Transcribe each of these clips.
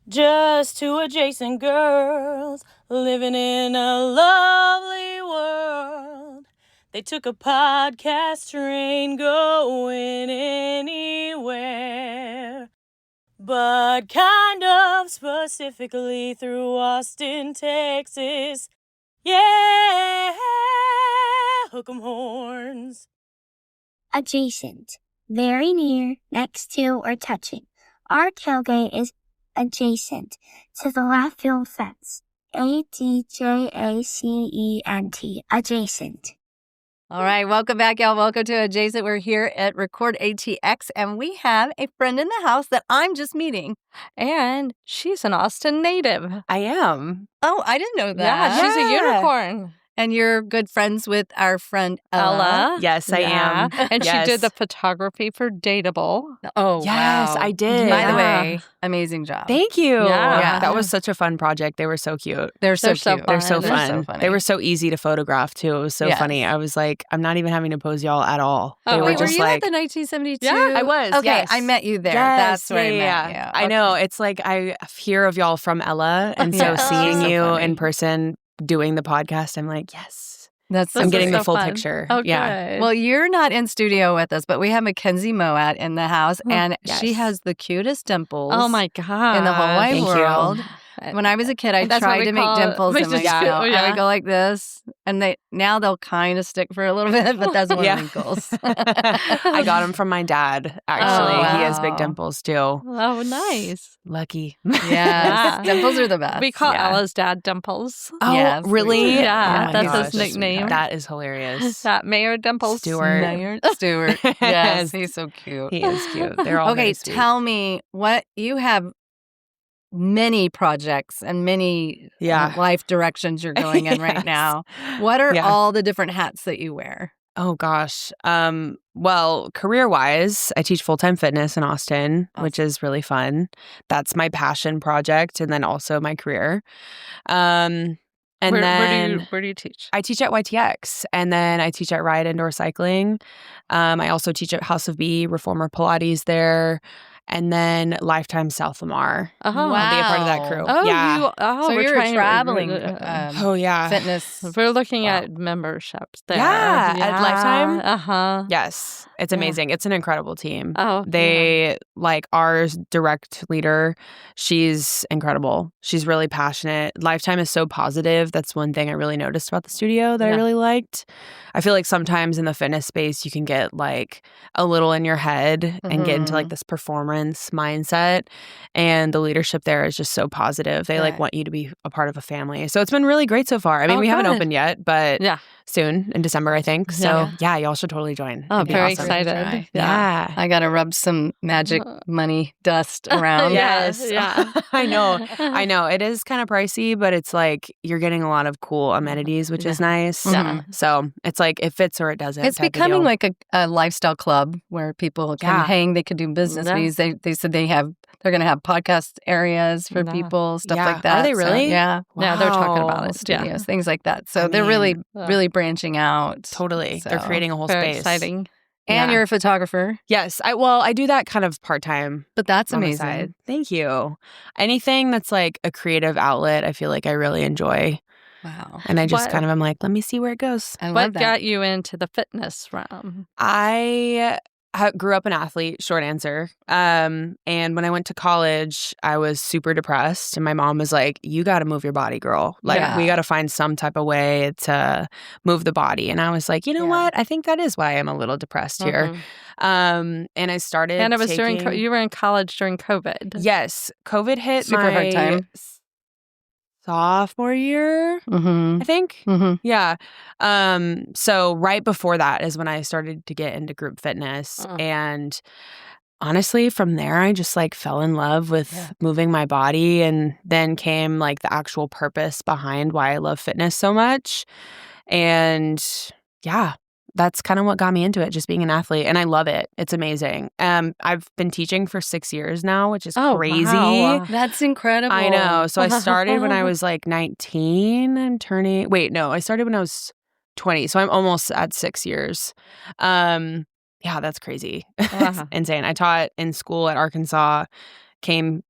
Just two adjacent girls living in a lovely world. They took a podcast train going anywhere, but kind of specifically through Austin, Texas. Yeah, hook 'em horns. Adjacent. Very near, next to, or touching. Our tailgate is adjacent to the left field fence. ADJACENT. Adjacent. All right, welcome back, y'all. Welcome to Adjacent. We're here at Record ATX, and we have a friend in the house that I'm just meeting. And she's an Austin native. I am. Oh, I didn't know that. Yeah, she's a unicorn. And you're good friends with our friend Ella. Yes, I am. And Yes. she did the photography for Dateable. Oh, Yes, wow. I did. By the Yeah. way, amazing job. Thank you. Yeah. That was such a fun project. They were so cute. They're so so cute. They're so They're fun. so funny. They were so easy to photograph, too. It was so Yes. funny. I was like, I'm not even having to pose y'all at all. They Oh, were Wait, just were you like, at the 1972? Yeah, I was. Okay, yes. I met you there. Yes, That's where yeah, I met you. I know. It's like I hear of y'all from Ella. And so Yeah. seeing So you funny. in person doing the podcast, I'm like, yes. That's I'm This getting is the so full fun. picture. Oh, Yeah. good. Well, you're not in studio with us, but we have Makenzie Mowat in the house, and she Yes. has the cutest dimples. oh, my God. in the whole wide Thank you. world. When I was a kid, I That's what tried we to make call it. dimples in my Yeah. mouth. I Yeah. would go like this, and now they'll kind of stick for a little bit, but that's one Yeah. wrinkles. I got them from my dad, actually. Oh, He has big wow. dimples, too. Oh, nice. Lucky. Yes, Yeah. dimples are the best. We call Yeah. Ella's dad Dimples. Oh, Yes, we really? do. Yeah, Oh my that's gosh. his nickname. That is hilarious. That Mayor Dimples. Stuart. Mayor Stewart. Yes, he's so cute. He is cute. They're all Okay, very sweet. tell me what you have. Many projects and many Yeah. life directions you're going in right Yes. now. What are Yeah. all the different hats that you wear? Oh gosh. Well, career-wise, I teach full-time fitness in Austin, which is really fun. That's my passion project, and then also my career. And then where do you teach? I teach at YTX, and then I teach at Ride Indoor Cycling. I also teach at House of B, Reformer Pilates there, and then Lifetime South Lamar. Oh, I'll be a part of that Wow. crew. Oh, yeah. So we're you're trying to- traveling Oh yeah. fitness. We're looking Wow. at memberships there. Yeah, at Lifetime? Uh-huh. Yes, it's Yeah. amazing. It's an incredible team. Oh, They like our direct leader. She's incredible. She's really passionate. Lifetime is so positive. That's one thing I really noticed about the studio that I Yeah. really liked. I feel like sometimes in the fitness space, you can get like a little in your head and get into like this performance mindset. And the leadership there is just so positive. They like Right. want you to be a part of a family. So it's been really great so far. I mean, Oh, we haven't good. opened yet, but Yeah. soon in December, I think. So yeah, y'all should totally join. Oh, It'd be very awesome. excited. Try. Yeah. I got to rub some magic money dust around. Yes. Yeah. I know. I know. It is kind of pricey, but it's like you're getting a lot of cool amenities, which is nice. Yeah. So it's like it fits or it doesn't. It's type of becoming deal. like a lifestyle club where people can Yeah. hang. They could do business Yeah. meetings. They said they're going to have podcast areas for Yeah. people, stuff Yeah. like that. Are they So, really? yeah. Yeah, they're talking Wow. about it. Studios, Yeah. things like that. So I they're really, mean, really branching out. Totally. They're So- creating a whole Very space. exciting. And Yeah. you're a photographer, Yes. I do that kind of part-time. but that's on the amazing. side. Thank you. Anything that's like a creative outlet, I feel like I really enjoy. Wow. And I just What- kind of am like, let me see where it goes. I love What that. got you into the fitness realm? I grew up an athlete, short answer. And when I went to college, I was super depressed. And my mom was like, you got to move your body, girl. Like, Yeah. we got to find some type of way to move the body. And I was like, you know Yeah. what? I think that is why I'm a little depressed here. Mhm. And I started And it was taking... during you were in college during COVID. Yes. COVID hit Super my hard time. sophomore year, Mm-hmm. I think. Mm-hmm. Yeah. So right before that is when I started to get into group fitness. Oh. And honestly, from there, I just like fell in love with Yeah. moving my body. And then came like the actual purpose behind why I love fitness so much. And yeah, that's kind of what got me into it, just being an athlete. And I love it. It's amazing. I've been teaching for 6 years now, which is Oh, crazy. wow. That's incredible. I know. So I started when I was like 19 and I started when I was 20. So I'm almost at 6 years. Yeah, that's crazy. It's Wow. insane. I taught in school at Arkansas, came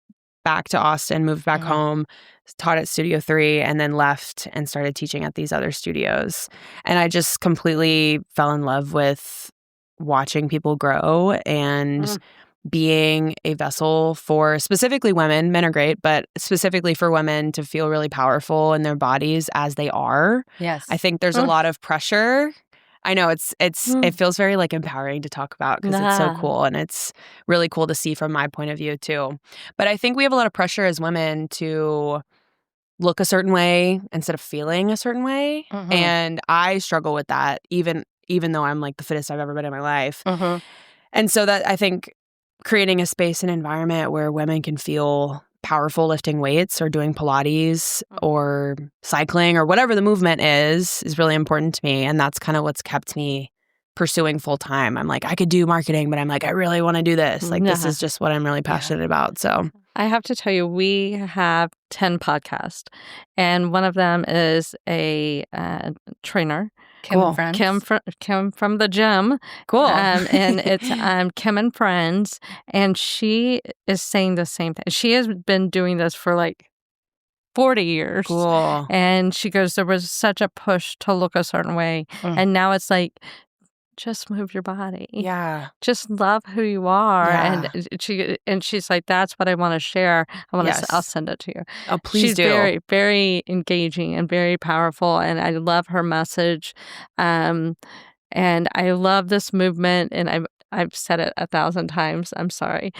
back to Austin, moved back home, taught at Studio 3, and then left and started teaching at these other studios. And I just completely fell in love with watching people grow and being a vessel for specifically women. Men are great, but specifically for women to feel really powerful in their bodies as they are. Yes. I think there's a lot of pressure. I know it feels very like empowering to talk about because it's so cool, and it's really cool to see from my point of view too. But I think we have a lot of pressure as women to look a certain way instead of feeling a certain way. And I struggle with that even though I'm like the fittest I've ever been in my life. And so that I think creating a space and environment where women can feel powerful lifting weights or doing Pilates or cycling or whatever the movement is really important to me. And that's kind of what's kept me pursuing full time. I'm like, I could do marketing, but I'm like, I really want to do this. Like, this is just what I'm really passionate about. So I have to tell you, we have 10 podcasts, and one of them is a trainer. Kim and Friends. Kim from the gym. Cool. And it's Kim and Friends, and she is saying the same thing. She has been doing this for like 40 years. Cool. And she goes, there was such a push to look a certain way. And now it's like, just move your body. Yeah. Just love who you are. Yeah. And she's like, that's what I want to share. I'll send it to you. Oh, please She's do. very, very engaging and very powerful. And I love her message. And I love this movement. And I've said it 1,000 times. I'm sorry.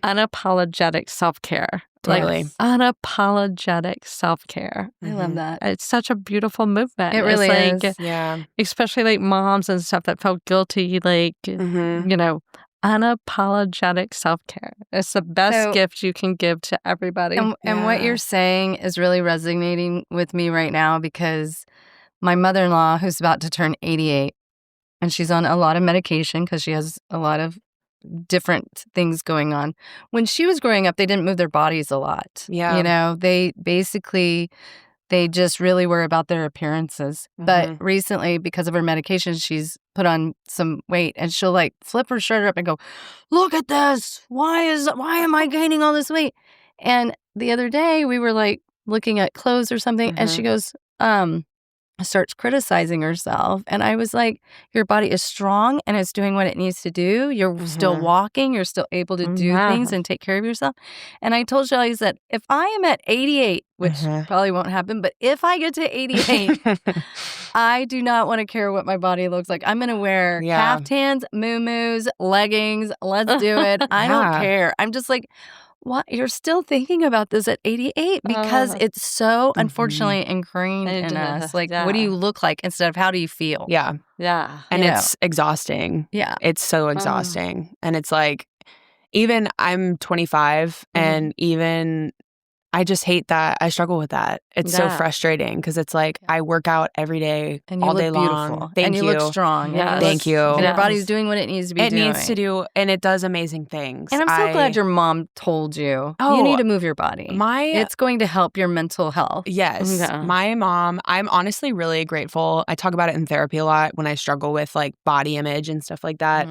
Unapologetic self-care. Totally. Like, unapologetic self-care. I love that. It's such a beautiful movement. It really it's like, is. Yeah. especially like moms and stuff that felt guilty, like, you know, unapologetic self-care. It's the best gift you can give to everybody. And what you're saying is really resonating with me right now, because my mother-in-law, who's about to turn 88, and she's on a lot of medication because she has a lot of different things going on. When she was growing up, they didn't move their bodies a lot. Yeah. You know, they just really were about their appearances. But recently, because of her medication, she's put on some weight, and she'll like flip her shirt up and go, "Look at this. Why am I gaining all this weight?" And the other day we were like looking at clothes or something, and she goes, starts criticizing herself. And I was like, your body is strong and it's doing what it needs to do. You're still walking. You're still able to do things and take care of yourself. And I told Shelly, I said, if I am at 88, which probably won't happen, but if I get to 88, I do not want to care what my body looks like. I'm going to wear caftans, muumuus, leggings. Let's do it. I don't care. I'm just like, what? You're still thinking about this at 88 because it's so unfortunately ingrained in us. Like, what do you look like instead of how do you feel? Yeah. Yeah. And it's exhausting. Yeah. It's so exhausting. And it's like, even I'm 25 and even I just hate that. I struggle with that. It's so frustrating because it's like I work out every day, and you all look day beautiful. long. Thank and you look strong. Yes. Thank you. And your body's doing what it needs to be doing. It needs to do, and it does amazing things. And I'm so glad your mom told you, Oh, you need to move your body. It's going to help your mental health. Yes. Yeah. My mom, I'm honestly really grateful. I talk about it in therapy a lot when I struggle with like body image and stuff like that.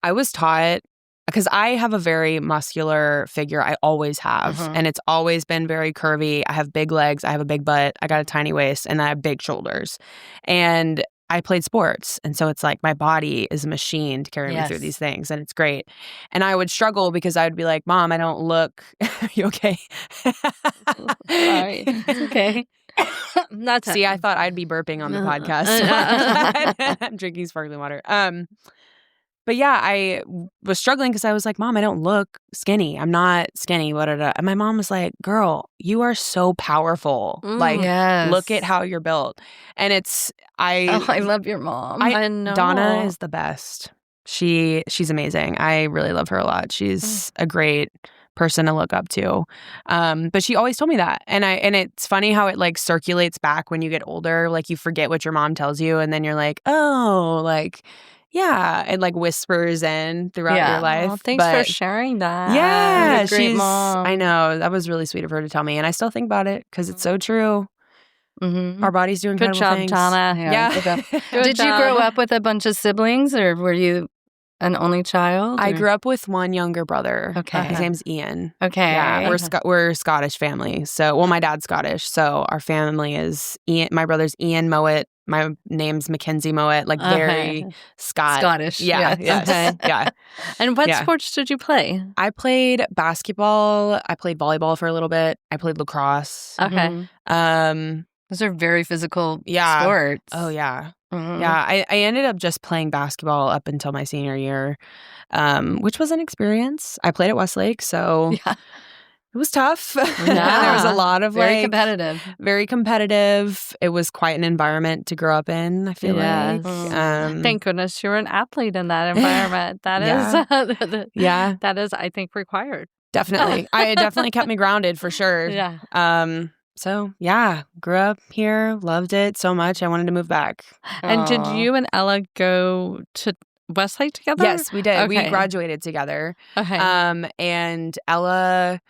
I was taught, because I have a very muscular figure. I always have. And it's always been very curvy. I have big legs. I have a big butt. I got a tiny waist. And I have big shoulders. And I played sports. And so it's like my body is a machine to carry me through these things. And it's great. And I would struggle because I would be like, Mom, I don't look. You okay? Sorry. It's okay. See, I thought I'd be burping on the podcast. I'm drinking sparkling water. But yeah, I was struggling because I was like, Mom, I don't look skinny. I'm not skinny. And my mom was like, girl, you are so powerful. Like, look at how you're built. And I love your mom. I know. Donna is the best. She's amazing. I really love her a lot. She's a great person to look up to. But she always told me that. And it's funny how it like circulates back when you get older. Like you forget what your mom tells you. And then you're like, oh, like, yeah, it like whispers in throughout your life. Well, thanks for sharing that. Yeah, what a great mom. I know. That was really sweet of her to tell me. And I still think about it because it's so true. Our bodies do incredible Good job, things. Donna. Yeah. Did you grow up with a bunch of siblings or were you an only child? I or- grew up with one younger brother. Okay. His name's Ian. Okay. Yeah, we're a Scottish family. So, well, my dad's Scottish. So our family is Ian. My brother's Ian Mowat. My name's Makenzie Mowat. Like very Scottish. Yeah. Yes. Yes. Yeah. And what Yeah. sports did you play? I played basketball. I played volleyball for a little bit. I played lacrosse. Okay. Mhm. Those are very physical Yeah. sports. Oh yeah. Mhm. Yeah, I ended up just playing basketball up until my senior year, which was an experience. I played at Westlake, so Yeah. it was tough. There was a lot of Very like competitive. very competitive. It was quite an environment to grow up in, I feel Yes. like. Thank goodness you're an athlete in that environment. That is, Yeah. that is, I think, required. Definitely. It definitely kept me grounded for sure. Yeah. So yeah, grew up here, loved it so much. I wanted to move back. And did Aw. you and Ella go to Westlake together? Yes, we did. We Okay. graduated together. Okay. And Ella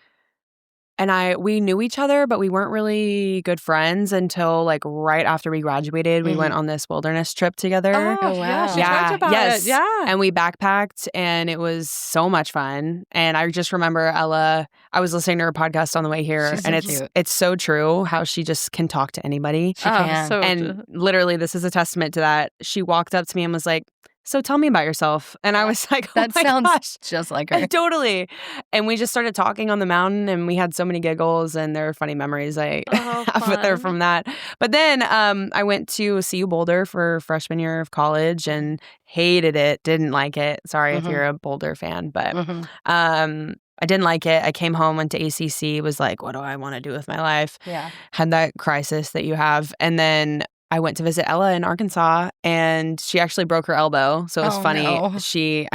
and we knew each other, but we weren't really good friends until like right after we graduated. We went on this wilderness trip together. Oh, yeah, wow. she talked about yes. it. Yeah. And we backpacked and it was so much fun. And I just remember Ella, I was listening to her podcast on the way here She's and so it's cute. it's so true how she just can talk to anybody. She can. So And literally this is a testament to that. She walked up to me and was like, "So tell me about yourself." And I was like, "Oh That my sounds gosh." just like her. Totally. And we just started talking on the mountain and we had so many giggles and there are funny memories I have with her fun. from that. But then I went to CU Boulder for freshman year of college and hated it, didn't like it. Sorry if you're a Boulder fan, but Mhm. I didn't like it. I came home, went to ACC, was like, what do I want to do with my life? Yeah. Had that crisis that you have. And then I went to visit Ella in Arkansas and she actually broke her elbow. So it was Oh, funny. no. She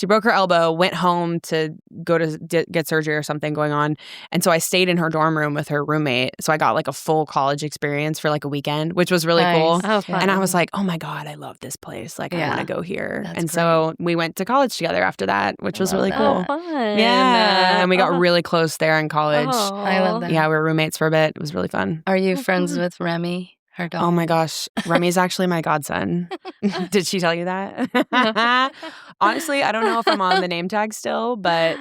broke her elbow, went home to go to get surgery or something going on. And so I stayed in her dorm room with her roommate. So I got like a full college experience for like a weekend, which was really Nice. cool. Oh, fun. And I was like, oh my God, I love this place. Like, I Yeah. want to go here. That's and so we went to college together after that, which was really cool. Oh, fun. Yeah. And we got really close there in college. I love that. Yeah, we were roommates for a bit. It was really fun. Are you friends with Remy, her dog? Oh my gosh. Remy's actually my godson. Did she tell you that? Honestly, I don't know if I'm on the name tag still, but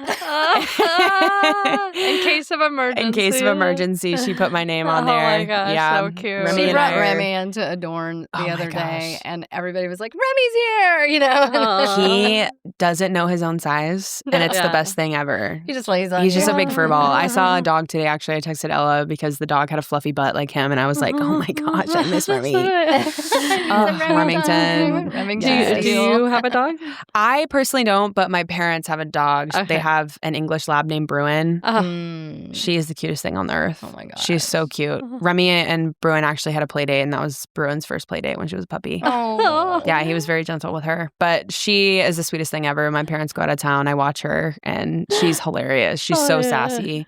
In case of emergency. in case of emergency, she put my name on Oh there. my gosh, yeah. so cute. Remy She and brought I are- Remy into Adorn the Oh my other day, gosh. and everybody was like, "Remy's here," you know. Aw. He doesn't know his own size, and it's Yeah. the best thing ever. He just lays on. He's just you. a big fur ball. I saw a dog today. Actually, I texted Ella because the dog had a fluffy butt like him, and I was like, "Oh my gosh, I miss Remy." Oh, Remington. Remington. Yes. Do you have a dog? I personally don't, but my parents have a dog. Okay. They have an English lab named Bruin. Mm. She is the cutest thing on the earth. Oh my gosh. She's so cute. Remy and Bruin actually had a play date, and that was Bruin's first play date when she was a puppy. Oh. Yeah, he was very gentle with her. But she is the sweetest thing ever. My parents go out of town. I watch her, and she's hilarious. She's Oh, so yeah. sassy.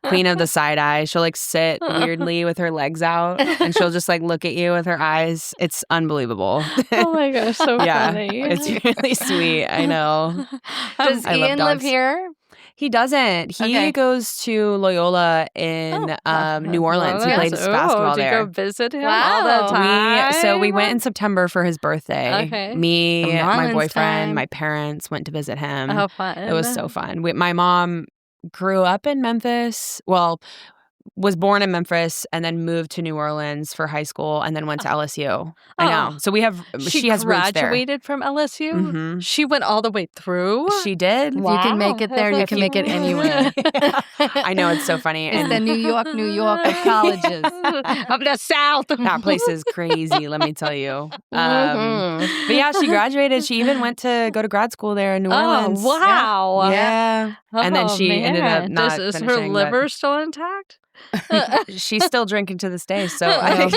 Queen of the side eye. She'll like sit weirdly with her legs out, and she'll just like look at you with her eyes. It's unbelievable. Oh my gosh, so Yeah, funny. it's really sweet. I know. Does I love Ian live dogs. here? He doesn't. He Okay. goes to Loyola in New Orleans. He Yes. played basketball Do you there. go visit him Wow. all the time? We went in September for his birthday. Okay. Me, Some my Rollins boyfriend, time. my parents went to visit him. Oh, fun. It was so fun. My mom grew up in Memphis. Well, was born in Memphis and then moved to New Orleans for high school and then went to LSU. I know. So she has roots there. graduated from LSU. Mhm. She went all the way through. She did. If you can make it there, you can make it anywhere. I know, it's so funny. It's And the New York of colleges. of the South. that place is crazy, let me tell you. Mhm. But yeah, she graduated. She even went to go to grad school there in New Orleans. Oh, wow. Yeah. And then Oh, she ended up man. not Is her finishing, but- liver still intact? She's still drinking to this day, so Oh. I think,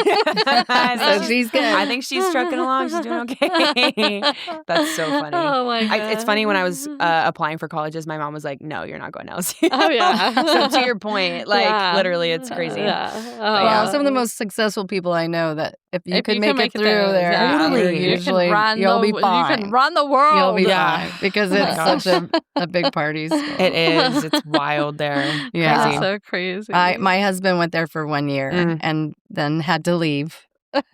So she's good. I think she's trucking along. She's doing okay. That's so funny. Oh my god. It's funny when I was applying for colleges, my mom was like, "No, you're not going to LSU." Oh yeah. So to your point, like Yeah. literally, it's crazy. Yeah. Well, some of the most successful people I know that if you If could you make can it through there, yeah. Totally. you're You can usually you'll be fine. You can run the world. You'll be Yeah. fine because Oh my it's gosh. such a big party. school. It is. It's wild there. Yeah. Crazy. So crazy. My husband went there for 1 year Mm. and then had to leave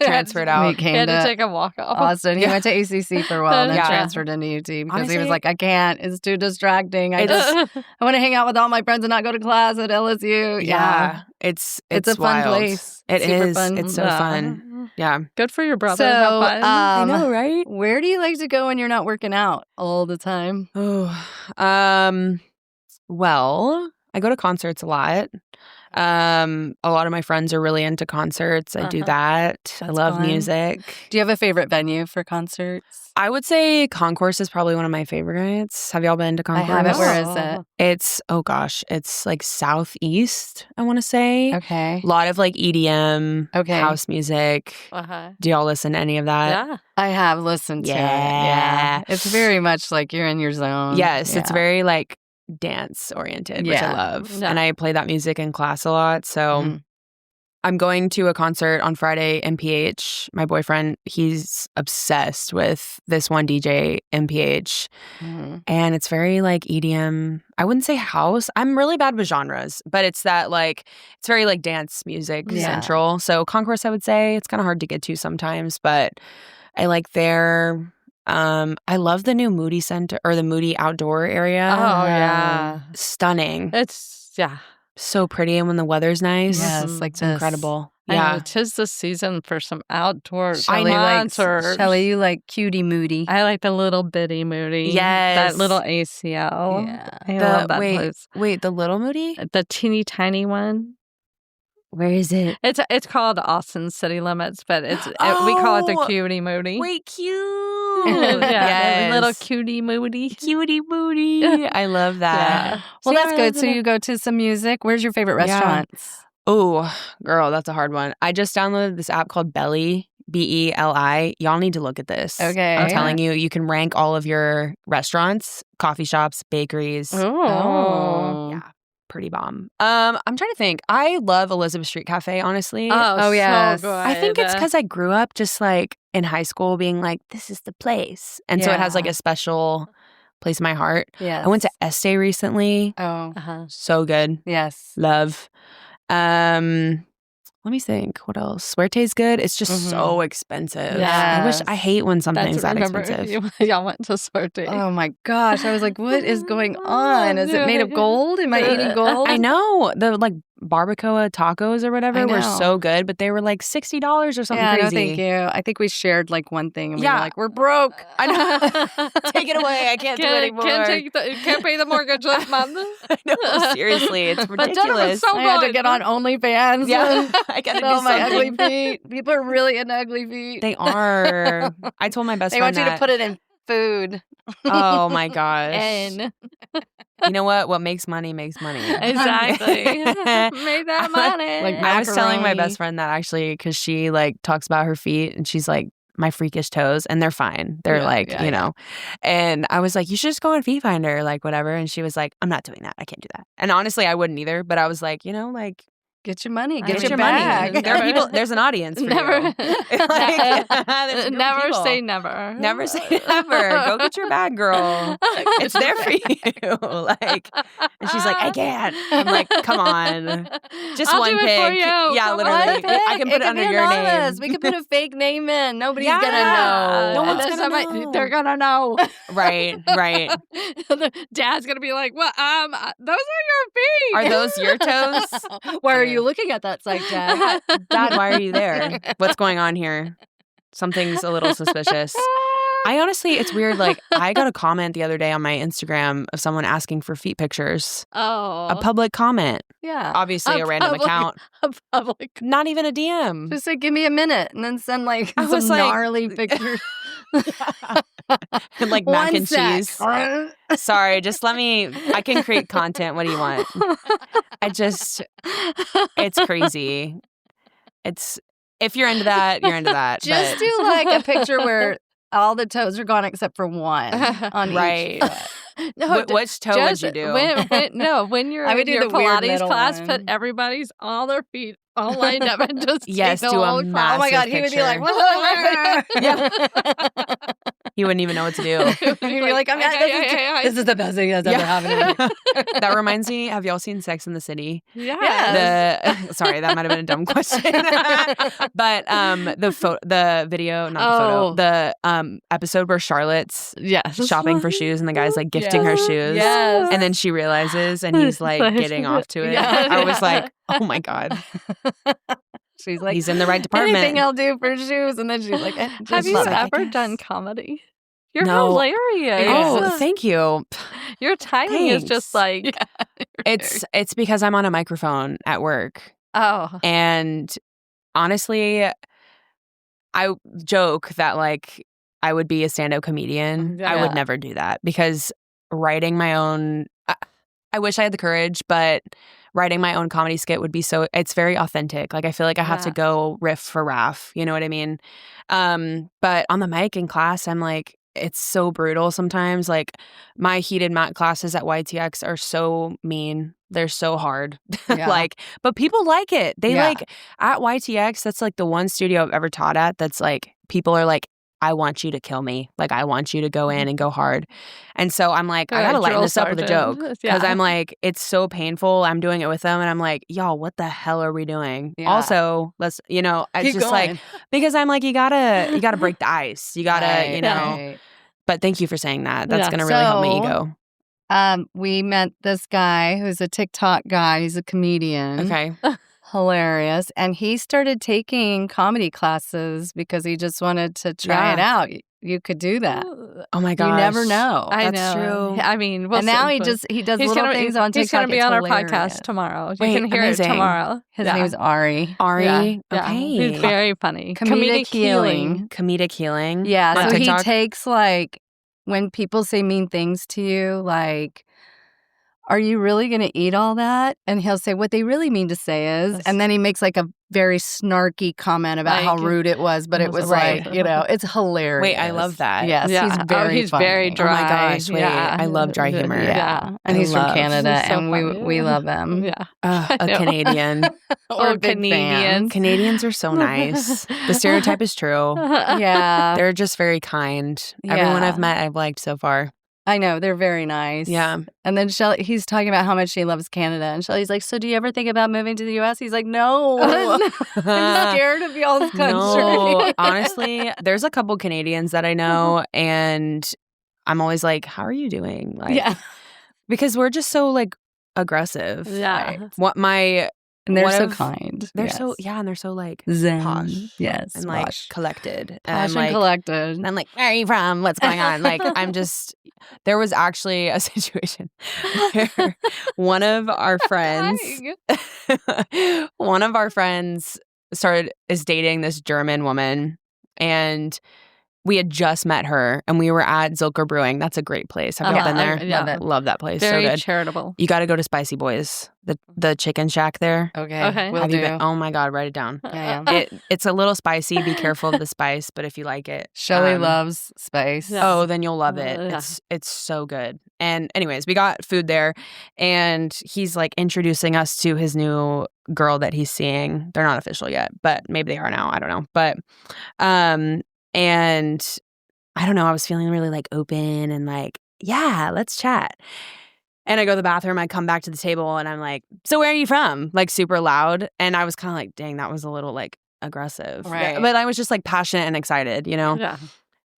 transferred out. We came He had to to take a walk off. Austin. He went to ACC for a while and then Yeah. transferred into UT because he was Honestly- like, I can't. It's too distracting. I It's- want to hang out with all my friends and not go to class at LSU. Yeah. It's It's a fun wild. place. It Super is. fun. It's so fun. Yeah. Good for your brother. So, Have fun. I know, right? Where do you like to go when you're not working out all the time? Oh, well, I go to concerts a lot. A lot of my friends are really into concerts. I do that. I That's love fun. music. Do you have a favorite venue for concerts? I would say Concourse is probably one of my favorites. Have y'all been to Concourse? I haven't. Where is it? It's, oh gosh, it's like southeast, I want to say. Okay. A lot of like EDM, Okay. house music. Uh-huh. Do y'all listen to any of that? Yeah. I have listened to it. Yeah. It's very much like you're in your zone. Yes, it's Yeah. very like dance oriented, which I Yeah. love. Yeah. And I play that music in class a lot. So Mhm. I'm going to a concert on Friday, MPH. My boyfriend, he's obsessed with this one DJ, MPH. Mhm. And it's very like EDM. I wouldn't say house. I'm really bad with genres, but it's that like, it's very like dance music Yeah. central. So Concourse, I would say it's kind of hard to get to sometimes, but I like their. I love the new Moody Center or the Moody outdoor area. Oh, yeah. Stunning. It's, yeah. So pretty. And when the weather's nice, Yes, Mhm. like it's this. incredible. I know, Yeah. it is the season for some outdoor Shelly likes, concerts. Shelly, you like cutie moody. I like the little bitty Moody. Yes. That little ACL. Yeah. I love that wait, place. wait, the little Moody? The teeny tiny one. Where is it? It's called Austin City Limits, but we call it the Oh, Cutie Moody. Wait, cute. yeah, Yes. little Cutie Moody. Cutie Moody. I love that. Yeah. Well, See, that's good. So you go to some music. Where's your favorite Yeah. restaurants? Oh, girl, that's a hard one. I just downloaded this app called Belly, Beli. Y'all need to look at this. Okay. I'm telling you, you can rank all of your restaurants, coffee shops, bakeries. Oh. Yeah. Pretty bomb. I'm trying to think. I love Elizabeth Street Cafe, honestly. Oh, yes. So good. I think it's because I grew up just like in high school being like, this is the place. And so it has Yeah. like a special place in my heart. Yes. I went to Estee recently. Oh, Uh-huh. So good. yes. Love. Let me think. What else? Suerte's good. It's just so expensive. Yes. I hate when something's That's that remember expensive. y'all went to Swerte. Oh my gosh. I was like, what is going on? Is it made of gold? Am I eating gold? I know. The like barbacoa tacos or whatever were know. so good, but they were like $60 or something Yeah, crazy. no, thank you. I think we shared like one thing and we Yeah. were like, we're broke. I know. Take it away. I can't do it anymore. Can't pay the mortgage this month. I know. Seriously, it's But Jennifer's ridiculous. so I had to good. get on OnlyFans. Yeah, I gotta Sell do my ugly something. feet. People are really into ugly feet. They are. I told my best They friend want you to that. put it in food. Oh my gosh. And You know what? What makes money makes money. exactly. Make that money. Like I was telling my macaroni. best friend that actually because she like talks about her feet and she's like my freakish toes and they're fine. They're Yeah, like, yeah, you know. And I was like, you should just go on Feet Finder, like whatever. And she was like, I'm not doing that. I can't do that. And honestly, I wouldn't either. But I was like, you know, like Get your money. I Get mean, your money. bag. There are people. There's an audience for never, you. Like, there's a group of never people. say never. Never say never. Go get your bag, girl. It's there for you. Like, and she's like, I can't. I'm like, come on. Just I'll one do pick. it for you. Yeah, Come literally. on. I can put it under be your anonymous. name. We could put a fake name in. Nobody's Yeah. gonna know. No And one's then gonna know. They're gonna know. Right, right. Dad's gonna be like, "Well, those are your feet. Are those your toes? Why are you looking at that site, Dad? Dad, why are you there? What's going on here? Something's a little suspicious. I honestly, it's weird. Like, I got a comment the other day on my Instagram of someone asking for feet pictures. Oh, A public comment. Yeah. Obviously, A a random public- account. a public. Not even a DM. Just say, give me a minute, and then send like I some was like- gnarly pictures. And like mac One and sec. cheese. Sorry, just let me. I can create content. What do you want? It's crazy. It's if you're into that, you're into that. Just but- do like a picture where all the toes are gone except for one on right. each foot. No, Which toe would you do? When you're I would in do your the weird Pilates middle class, one. put everybody's all their feet all lined up and just Yes, take the do a whole massive Oh my God, he would be like, picture. "Whoa." He wouldn't even know what to do. You're like, this is the best thing that's ever happened to me. That reminds me, have y'all seen Sex in the City? Yes. Sorry, that might have been a dumb question. But the video, not the photo, the episode where Charlotte's shopping for shoes and the guy's like gifting her shoes. Yes. And then she realizes and he's like getting off to it. Yeah. I was like, oh my God. She's like, he's in the right department. Anything I'll do for shoes. And then she's like, have you ever done comedy? You're hilarious. Oh, thank you. Your timing is just like it's because I'm on a microphone at work. Oh. And honestly, I joke that like I would be a stand-up comedian. Yeah. I would never do that because writing my own I wish I had the courage, but writing my own comedy skit would be it's very authentic. Like I feel like I have to go riff for raff, you know what I mean? But on the mic in class, I'm like, it's so brutal sometimes. Like my heated mat classes at YTX are so mean. They're so hard. Like, but people like it. They like at YTX, that's like the one studio I've ever taught at that's like people are like, I want you to kill me. Like, I want you to go in and go hard. And so I'm like, I got to lighten this up with a joke. Because I'm like, it's so painful. I'm doing it with them. And I'm like, y'all, what the hell are we doing? Yeah. Also, let's, it's Keep just going. like, because I'm like, you gotta break the ice. You gotta, Right. But thank you for saying that. That's going to really help my ego. We met this guy who's a TikTok guy. He's a comedian. Okay. Hilarious. And he started taking comedy classes because he just wanted to try it out. You could do that. Oh my gosh. You never know. That's true. I mean, and now he does little things on TikTok. He's going to be on our hilarious. podcast tomorrow. You can hear it tomorrow. His name's Ari. Ari? Yeah. Okay. He's very funny. Comedic healing. Comedic healing. Yeah. On So TikTok? he takes like, when people say mean things to you, like, are you really going to eat all that? And he'll say, what they really mean to say is, and then he makes like a very snarky comment about how rude it was, but it was like, it's hilarious. Wait, I love that. Yes, he's very dry. Oh my gosh, wait, I love dry humor. Yeah, and he's from Canada, and we love him. Yeah, a Canadian. Or Canadian. Canadians are so nice. The stereotype is true. Yeah, they're just very kind. Everyone I've met, I've liked so far. I know, they're very nice. Yeah. And then Shelly, he's talking about how much she loves Canada. And Shelly's like, so do you ever think about moving to the U.S.? He's like, no. I'm scared of y'all's country. No, honestly, there's a couple Canadians that I know, and I'm always like, how are you doing? Like, because we're just so like aggressive. Yeah. And they're so kind. They're so, and they're so like zen. Posh. Yes. And like collected. Posh and collected. And I'm like, where are you from? What's going on? Like, there was actually a situation where one of our friends is dating this German woman, and we had just met her, and we were at Zilker Brewing. That's a great place. Have you been there? Love that place. Very so good. charitable. You got to go to Spicy Boys, the chicken shack there. Okay. Have you been? Oh my God, write it down. Yeah. It's a little spicy. Be careful of the spice, but if you like it, Shelly loves spice. Oh, then you'll love it. It's so good. And anyways, we got food there, and he's like introducing us to his new girl that he's seeing. They're not official yet, but maybe they are now. I don't know. But and I don't know, I was feeling really like open and like, yeah, let's chat. And I go to the bathroom, I come back to the table, and I'm like, so where are you from? Like super loud. And I was kind of like, dang, that was a little like aggressive. Right. But I was just like passionate and excited, Yeah.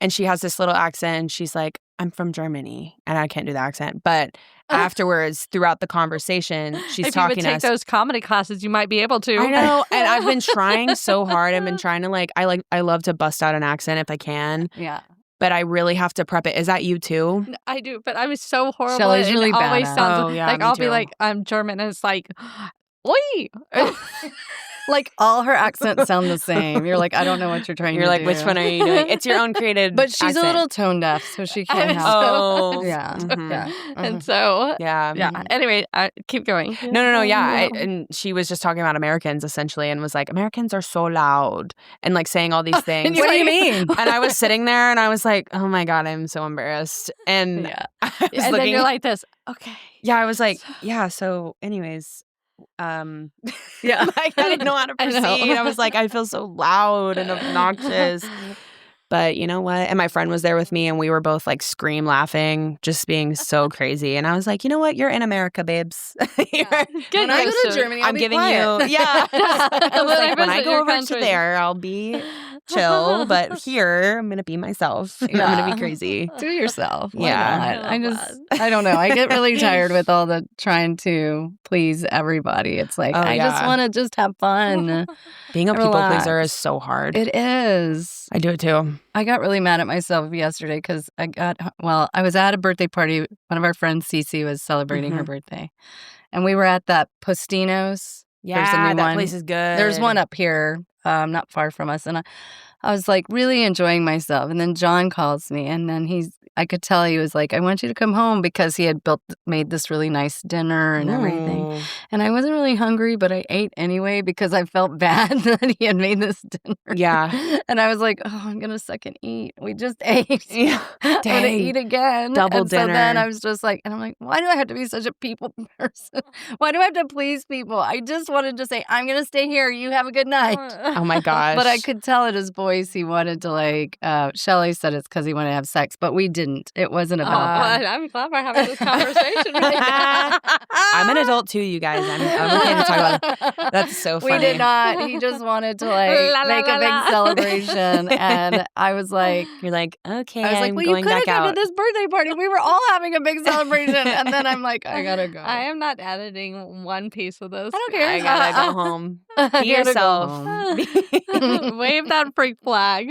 And she has this little accent, and she's like, I'm from Germany. And I can't do the accent. But afterwards, throughout the conversation, she's talking to us. If you would take those comedy classes, you might be able to. I know. And I've been trying so hard. I've been trying to I love to bust out an accent if I can. Yeah. But I really have to prep it. Is that you too? I do, but I'm so horrible. Shelley's really it always badass. sounds me I'll too. be like, I'm German, and it's like, oi. Like all her accents sound the same. You're like, I don't know what you're trying to do. You're like, which one are you doing? It's your own created But she's accent. a little tone deaf, so she can't help Oh. it. Yeah. Mhm. Yeah. And so, Yeah. Anyway, keep going. No. Yeah. And she was just talking about Americans essentially, and was like, Americans are so loud, and like saying all these things. What do you mean? And I was sitting there, and I was like, oh my God, I'm so embarrassed. And I was And looking, then you're like this. Okay. yeah, I was like, yeah. So, anyways, Yeah. like I didn't know how to I know. proceed. I was like, I feel so loud and obnoxious. But you know what? And my friend was there with me and we were both like scream laughing, just being so crazy. And I was like, you know what? You're in America, babes. When I go to Germany, I'll I'm be giving quiet. you, I was like, when I visit go your over to country. there, I'll be chill. But here, I'm going to be myself. I'm going to be crazy. Do yourself. Why Yeah. not? I don't know. I get really tired with all the trying to please everybody. It's like, I just want to just have fun. Being a people Relax. pleaser is so hard. It is. I do it too. I got really mad at myself yesterday because I was at a birthday party. One of our friends, Cece, was celebrating her birthday. And we were at that Postino's. There's a new that one. place is good. There's one up here, not far from us. And I was like really enjoying myself. And then John calls me and then I could tell he was like, I want you to come home because he had made this really nice dinner and everything. And I wasn't really hungry, but I ate anyway because I felt bad that he had made this dinner. Yeah. And I was like, oh, I'm going to second eat. We just ate. Yeah. I'm going to eat again. Double dinner. So then I was just like, and I'm like, why do I have to be such a people person? Why do I have to please people? I just wanted to say, I'm going to stay here. You have a good night. Oh my gosh. But I could tell at his voice he wanted to like, Shelly said it's because he wanted to have sex, but we didn't. It wasn't about that. I'm glad we're having this conversation right now. I'm an adult too, you guys. I'm okay to talk about it. That's so funny. We did not. He just wanted to like make a big celebration. And I was like, You're like, okay, I was like, I'm well, you going could have back come out. to this birthday party. We were all having a big celebration. And then I'm like, I gotta go. I am not editing one piece of this. I don't care. I gotta go home. I Be gotta go yourself. home. Wave that freak flag.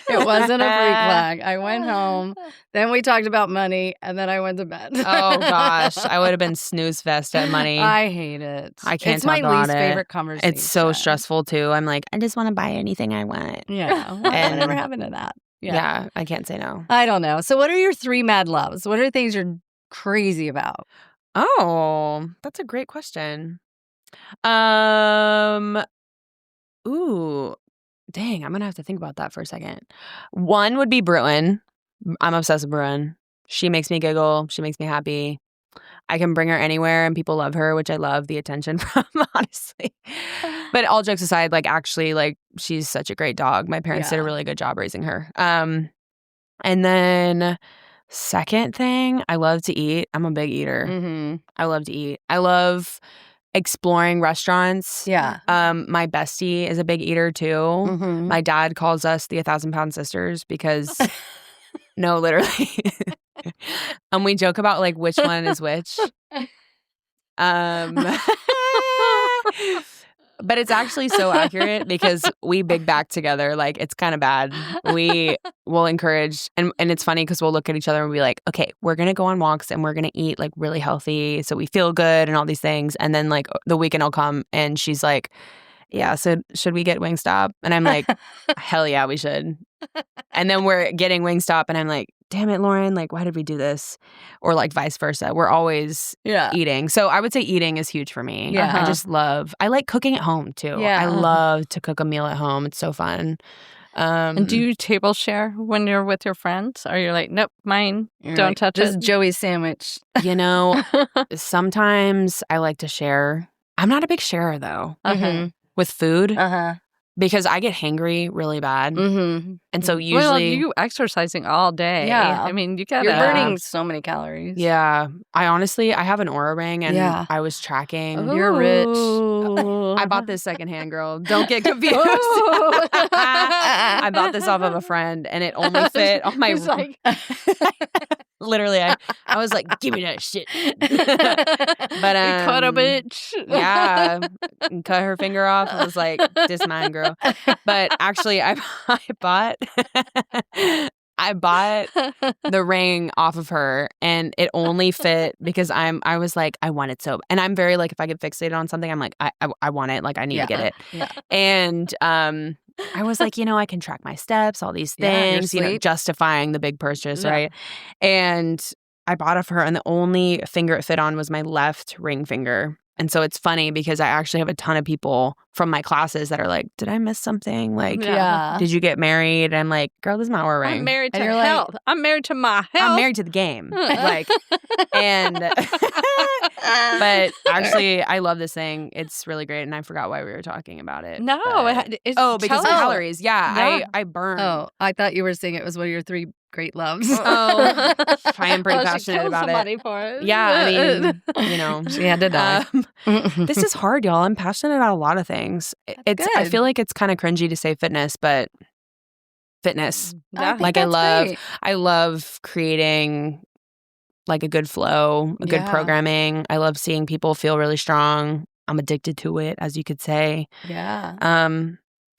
It wasn't a freak flag. I went home. Then we talked about money, and then I went to bed. Oh gosh, I would have been snooze fest at money. I hate it. I can't It's talk my about least it. favorite conversation. It's so stressful too. I'm like, I just want to buy anything I want. Yeah, well, I never happened to that. Yeah, I can't say no. I don't know. So, what are your 3 mad loves? What are things you're crazy about? Oh, that's a great question. Ooh, dang, I'm gonna have to think about that for a second. One would be Bruin. I'm obsessed with Bruin. She makes me giggle. She makes me happy. I can bring her anywhere and people love her, which I love the attention from, honestly. But all jokes aside, like actually, like she's such a great dog. My parents did a really good job raising her. And then second thing, I love to eat. I'm a big eater. Mm-hmm. I love to eat. I love exploring restaurants. Yeah. My bestie is a big eater too. Mm-hmm. My dad calls us the 1,000-pound sisters because no, literally. And we joke about like which one is which. But it's actually so accurate because we big back together. Like it's kind of bad. We will encourage and it's funny because we'll look at each other and be like, okay, we're gonna go on walks and we're gonna eat like really healthy so we feel good and all these things. And then like the weekend will come and she's like, yeah, so should we get Wingstop? And I'm like, hell yeah, we should. And then we're getting Wingstop and I'm like, damn it, Lauren, like, why did we do this? Or like vice versa. We're always eating. So I would say eating is huge for me. Yeah. I like cooking at home too. Yeah. I love to cook a meal at home. It's so fun. And do you table share when you're with your friends? Or you're like, nope, mine, don't touch this it? is Joey's sandwich. You know, sometimes I like to share. I'm not a big sharer though with food because I get hangry really bad. Mm-hmm. And so Well, usually you exercising all day. Yeah. I mean, you got You're burning so many calories. Yeah. I have an Aura ring and Yeah. I was tracking. You're rich. I bought this secondhand, girl. Don't get confused. I bought this off of a friend and it only fit on my literally I was like, give me that shit. But cut a bitch. Yeah. And cut her finger off. I was like, this mine, girl. But actually I bought the ring off of her and it only fit because I was like, I want it so. And I'm very like, if I get fixated on something, I'm like, I want it. Like I need to get it. Yeah. And I was like, I can track my steps, all these Yeah, your things, sleep. justifying the big purchase, right? And I bought it for her and the only finger it fit on was my left ring finger. And so it's funny because I actually have a ton of people from my classes that are like, did I miss something? Like, did you get married? And I'm like, girl, this is my Aura ring. I'm married to And you're like, health. I'm married to my health. I'm married to the game. Like, and But actually, I love this thing. It's really great, and I forgot why we were talking about it. No, but- because of calories. Yeah, I burn. Oh, I thought you were saying it was one of your 3 great loves. Oh, I am pretty Well, she passionate killed about somebody it. for it. Yeah, I mean, you know, She had to die. This is hard, y'all. I'm passionate about a lot of things. I good. feel like it's kind of cringy to say fitness, but fitness. I think Like that's great. I love creating like a good flow, a good Yeah. programming. I love seeing people feel really strong. I'm addicted to it, as you could say. Yeah.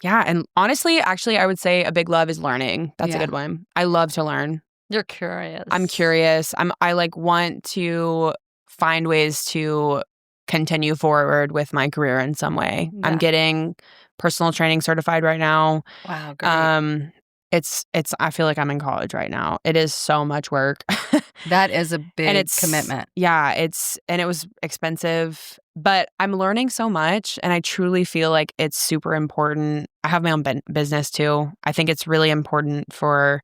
Yeah, and honestly, actually, I would say a big love is learning. That's a Yeah. good one. I love to learn. You're curious. I'm curious. I like want to find ways to continue forward with my career in some way. Yeah. I'm getting personal training certified right now. Wow, great. It's I feel like I'm in college right now. It is so much work. That is a big and it's commitment. Yeah, it was expensive, but I'm learning so much, and I truly feel like it's super important. I have my own business too. I think it's really important for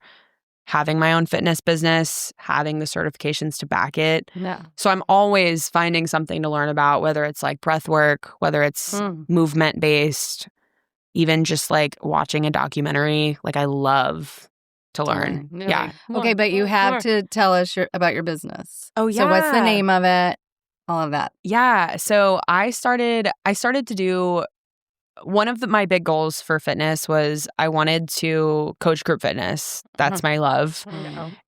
having my own fitness business, having the certifications to back it. Yeah. So I'm always finding something to learn about, whether it's like breath work, whether it's movement based, even just like watching a documentary. Like I love to learn. Yeah. Okay, but you have to tell us about your business. Oh, So what's the yeah. name of it? All of that. Yeah. So I started to do one of my big goals for fitness was I wanted to coach group fitness. That's my love.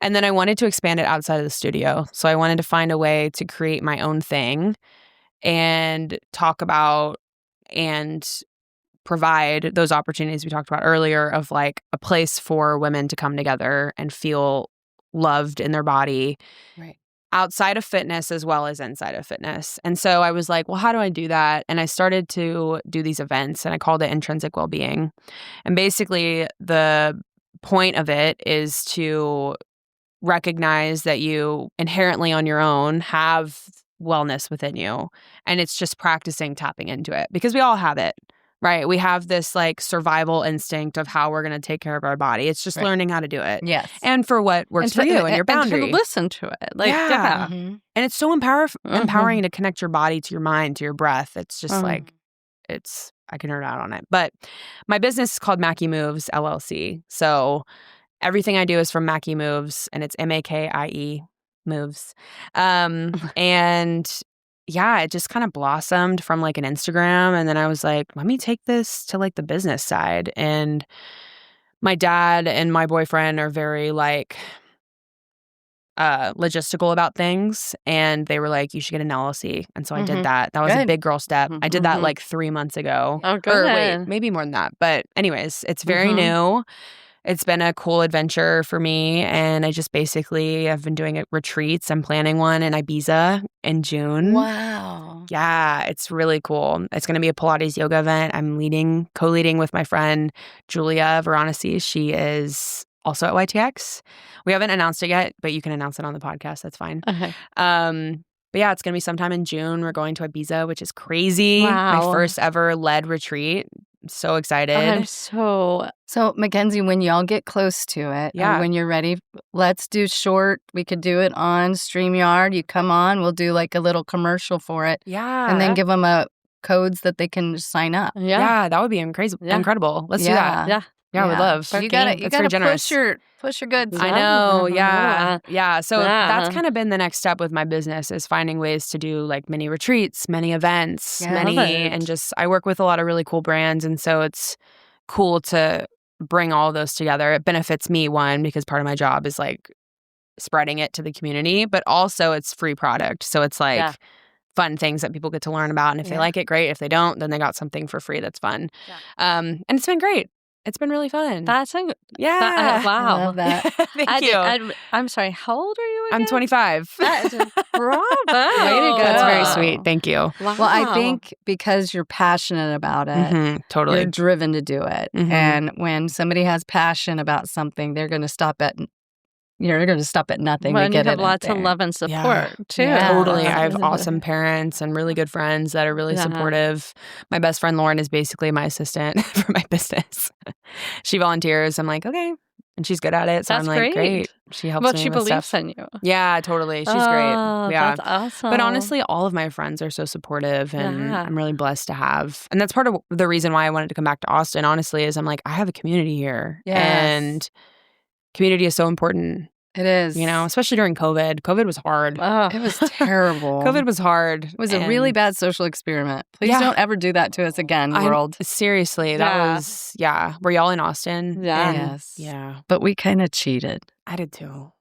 And then I wanted to expand it outside of the studio. So I wanted to find a way to create my own thing and talk about and provide those opportunities we talked about earlier of like a place for women to come together and feel loved in their body. Right. Outside of fitness as well as inside of fitness. And so I was like, well, how do I do that? And I started to do these events, and I called it Intrinsic Wellbeing. And basically the point of it is to recognize that you inherently on your own have wellness within you. And it's just practicing tapping into it because we all have it. Right. We have this like survival instinct of how we're going to take care of our body. It's just learning how to do it. Yes. And for what works for you and your boundary. And to listen to it. Like, Yeah. Mhm. And it's so empowering to connect your body to your mind, to your breath. It's just like, I can nerd out on it. But my business is called Mackie Moves, LLC. So everything I do is from Mackie Moves, and it's MAKIE Moves. And yeah, it just kind of blossomed from like an Instagram. And then I was like, let me take this to like the business side. And my dad and my boyfriend are very like logistical about things. And they were like, you should get an LLC. And so I did that. That was a Good. big girl step. I did that like 3 months ago. Oh, Or good. wait, maybe more than that. But anyways, it's very new. It's been a cool adventure for me. And I just basically have been doing retreats. I'm planning one in Ibiza in June. Wow. Yeah, it's really cool. It's going to be a Pilates yoga event. I'm co-leading with my friend, Julia Veronese. She is also at YTX. We haven't announced it yet, but you can announce it on the podcast. That's fine. Okay. But yeah, it's going to be sometime in June. We're going to Ibiza, which is crazy. Wow. My first ever led retreat. So excited. I'm so Makenzie, when y'all get close to it, and when you're ready, let's do short. We could do it on StreamYard. You come on, we'll do like a little commercial for it. Yeah. And then give them codes that they can sign up. Yeah, that would be incredible. Let's do that. Yeah. Yeah, I would love. You gotta push your goods. I know. Yeah. Yeah. So that's kind of been the next step with my business is finding ways to do like mini retreats, many events, and just I work with a lot of really cool brands. And so it's cool to bring all those together. It benefits me, one, because part of my job is like spreading it to the community, but also it's free product. So it's like fun things that people get to learn about. And if they like it, great. If they don't, then they got something for free that's fun. Yeah. And it's been great. It's been really fun. wow. I love that. Thank you. I'm sorry. How old are you again? I'm 25. Bravo. Way to go. That's very sweet. Thank you. Wow. Well, I think because you're passionate about it, Totally. you're driven to do it. And when somebody has passion about something, they're going to stop at nothing Well, to and get you it have out lots of there. love and support too. Yeah. Totally. I have awesome parents and really good friends that are really supportive. My best friend Lauren is basically my assistant for my business. She volunteers. I'm like, okay, and she's good at it. So That's I'm like, great. She helps me she with believes stuff. in you. Yeah, totally. She's great. Oh, Yeah. that's awesome. But honestly, all of my friends are so supportive, and Yeah. I'm really blessed to have. And that's part of the reason why I wanted to come back to Austin, honestly, is I'm like, I have a community here. Yes. And community is so important, It is. you know, especially during COVID. COVID was hard. Oh. It was terrible. COVID was hard. It was a really bad social experiment. Please Yeah. don't ever do that to us again, world. Seriously, that Yeah. was, Were y'all in Austin? Yeah. And- Yes. Yeah. But we kind of cheated. I did too.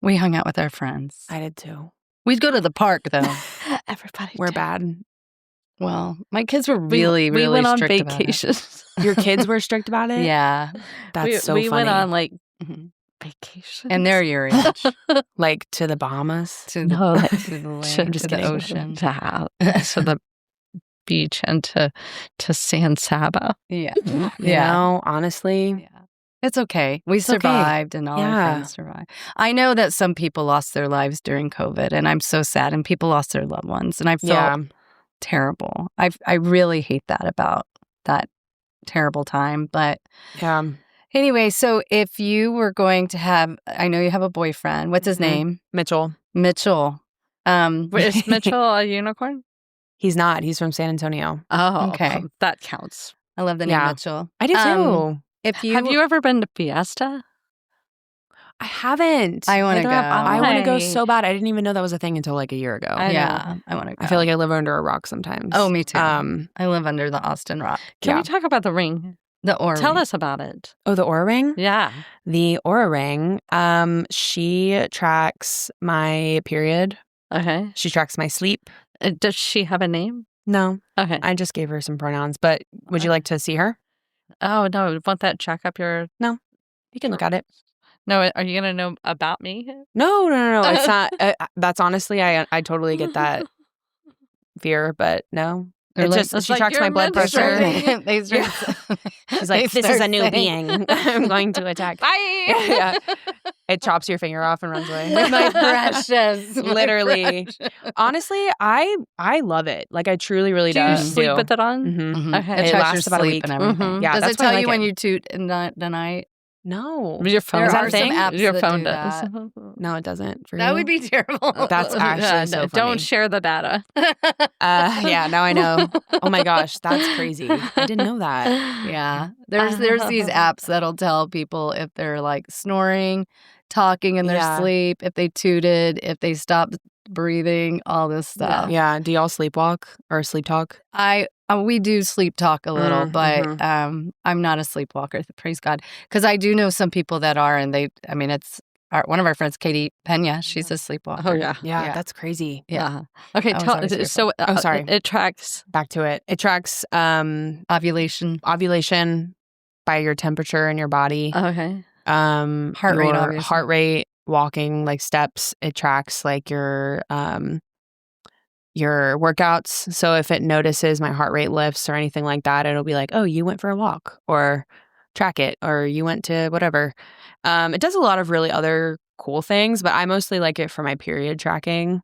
We hung out with our friends. I did too. We'd go to the park, though. Everybody. We're did. bad. Well, my kids were really, we really went on strict about it. vacations. Your kids were strict about it? Yeah. That's so we funny. went on like Mhm. vacations. And they're your age. Like to the Bahamas? To the, No, like, to the lake, I'm just to the kidding. ocean. to the beach and to San Saba. Yeah. You Yeah. know, honestly, Yeah. It's okay. We It's okay. survived and all our Yeah. friends survived. I know that some people lost their lives during COVID, and I'm so sad, and people lost their loved ones, and I felt yeah. terrible. I really hate that about that terrible time. But Yeah. anyway, so if you were going to have, I know you have a boyfriend. What's his Mhm. name? Mitchell. Mitchell. Wait, is Mitchell a unicorn? He's not. He's from San Antonio. Oh, Okay. That counts. I love the name Yeah. Mitchell. I do too. If you, Have you ever been to Fiesta? I haven't. I wanna Hit her up. go. I want to go Why? so bad. I didn't even know that was a thing until like a year ago. I yeah, I want to go. I feel like I live under a rock sometimes. Oh, me too. Um, I live under the Austin Rock. Can Yeah. we talk about the ring? The Ori. Tell us about it. oh, the Aura Ring? Yeah. The Aura Ring. She tracks my period. Okay. She tracks my sleep. Does she have a name? No, Okay. I just gave her some pronouns. But would you like to see her? Oh, no. Want that check up your. You can look at it. No, are you going to know about me? No. It's not. That's honestly, I totally get that fear, but no. They're It's like- just It's she like tracks you're my blood pressure. menstruating. They start- She's like, they this is a start new saying- being. I'm going to attack. Bye. Yeah. It chops your finger off and runs away. My precious. my Literally. precious. Honestly, I love it. Like I truly, really Do you do. sleep with it on? Mhm. Mhm. Okay. It It tracks lasts your about a sleep week. and everything. Mhm. Yeah, Does that's it why I tell like you when it. you toot in the night? No. Your phone Is that a are some thing? apps Your that phone do does. that. No, it doesn't. For That you? would be terrible. That's actually so funny. Don't share the data. Yeah, now I know. Oh my gosh, that's crazy. I didn't know that. Yeah. There's these apps that'll tell people if they're like snoring, talking in their Yeah. sleep, if they tooted, if they stopped breathing, all this stuff. Yeah. Do y'all sleepwalk or sleep talk? We do sleep talk a little, but mhm. I'm not a sleepwalker, praise God. Because I do know some people that are, and it's one of our friends, Katie Pena, she's a sleepwalker. Oh, yeah. Yeah, that's crazy. Yeah. Okay. I was always fearful. So Oh, sorry. It tracks. Back to it. It tracks Ovulation. ovulation by your temperature in your body. Okay. Heart rate, your obviously. heart rate, walking like steps. It tracks like your workouts. So if it notices my heart rate lifts or anything like that, it'll be like, oh, you went for a walk, or track it, or you went to whatever. It does a lot of really other cool things, but I mostly like it for my period tracking.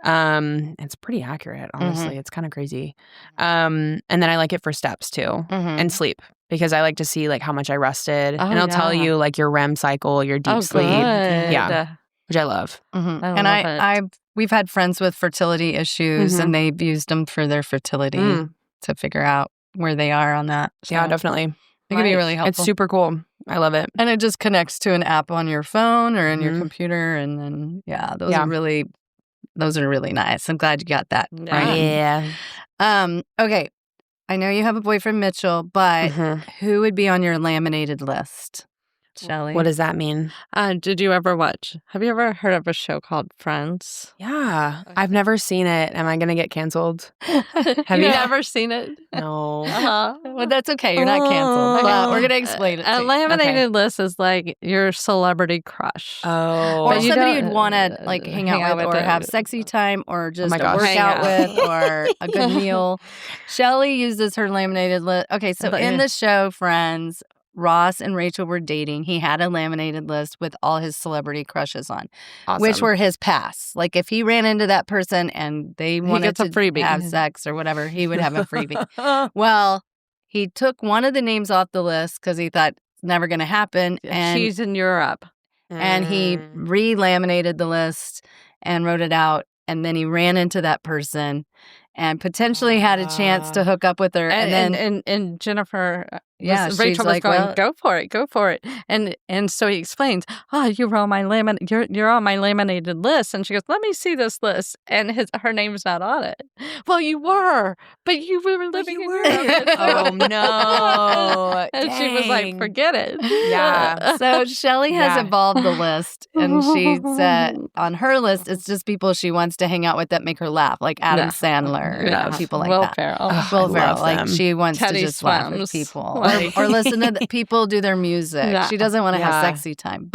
It's pretty accurate, honestly. It's kind of crazy. And then I like it for steps too, and sleep, because I like to see like how much I rested, Oh, and it'll tell yeah. you like your REM cycle, your deep sleep, Good. Yeah. which I love. And love it. we've had friends with fertility issues, and they've used them for their fertility to figure out where they are on that. Yeah, So definitely. it can be really helpful. It's super cool. I love it. And it just connects to an app on your phone or in your Mhm. computer, and then Yeah. those are really nice. I'm glad you got that. Yeah. Right. Okay. I know you have a boyfriend, Mitchell, but Mhm. who would be on your laminated list? Shelly? What does that mean? Did you ever watch? Have you ever heard of a show called Friends? Yeah, I've never seen it. Am I going to get canceled? Have you never seen it? No. Uh-huh. Well, that's okay. You're not canceled. But we're going to explain it. A to you. laminated list is like your celebrity crush. Oh. Or But you somebody don't, you'd want to like hang out with, or have sexy time, or just my gosh. work Hang out out. with, or a good meal. Shelly uses her laminated list. Okay, so But, in yeah. the show Friends, Ross and Rachel were dating. He had a laminated list with all his celebrity crushes on, which Awesome. were his pass. Like if he ran into that person and they wanted gets a to freebie. have sex or whatever, he would have a freebie. Well, he took one of the names off the list because he thought never going to happen. And She's in Europe. and he re-laminated the list and wrote it out. And then he ran into that person and potentially had a chance to hook up with her. And Jennifer, she's Rachel was like, going, well, go for it. And so he explains, you're on my you're on my laminated list. And she goes, let me see this list. And her name's not on it. Well, you were, but you were living in Europe. Oh, no. And she was like, forget it. Yeah. So Shelly has evolved the list, and she's on her list. It's just people she wants to hang out with that make her laugh, like Adam Sandler, people like Will that. Ferrell. Will Ferrell, like them. she wants Teddy to just laugh with Swims. people Like- or listen to people do their music. Yeah. She doesn't want to have sexy time,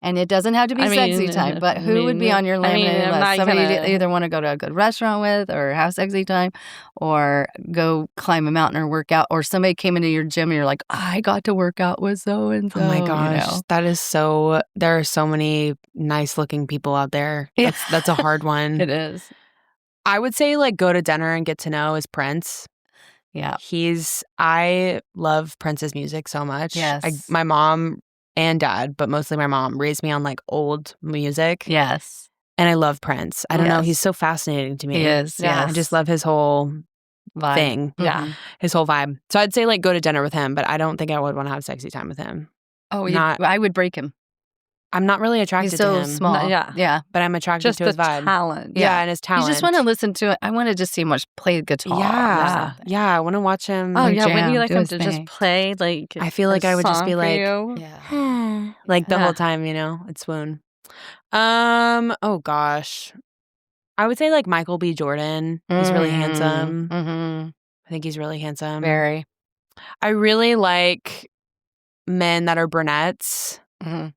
and it doesn't have to be sexy time. But who would be on your laminated list? Somebody you either want to go to a good restaurant with, or have sexy time, or go climb a mountain or work out, or somebody came into your gym and you're like, I got to work out with so and so. Oh my gosh, that is so. There are so many nice looking people out there. That's a hard one. It is. I would say like go to dinner and get to know is Prince. Yeah, I love Prince's music so much. Yes, my mom and dad, but mostly my mom, raised me on like old music. Yes, and I love Prince. I don't know, he's so fascinating to me. He is. Yeah, I just love his whole vibe. thing. Yeah, his whole vibe. So I'd say like go to dinner with him, but I don't think I would want to have sexy time with him. Oh, I would break him. I'm not really attracted He's so to him. small. Yeah. But I'm attracted Just to his the vibe. talent. Yeah, and his talent. You just want to listen to it. I want to just see him play guitar. Yeah, I want to watch him. Oh, yeah. jam, Wouldn't you like do him his to thing. just play like I feel like a I would just song be for like, you? like the Yeah. whole time, I'd swoon. Oh gosh. I would say like Michael B. Jordan. He's really handsome. Mm-hmm. I think he's really handsome. Very. I really like men that are brunettes. Mm-hmm.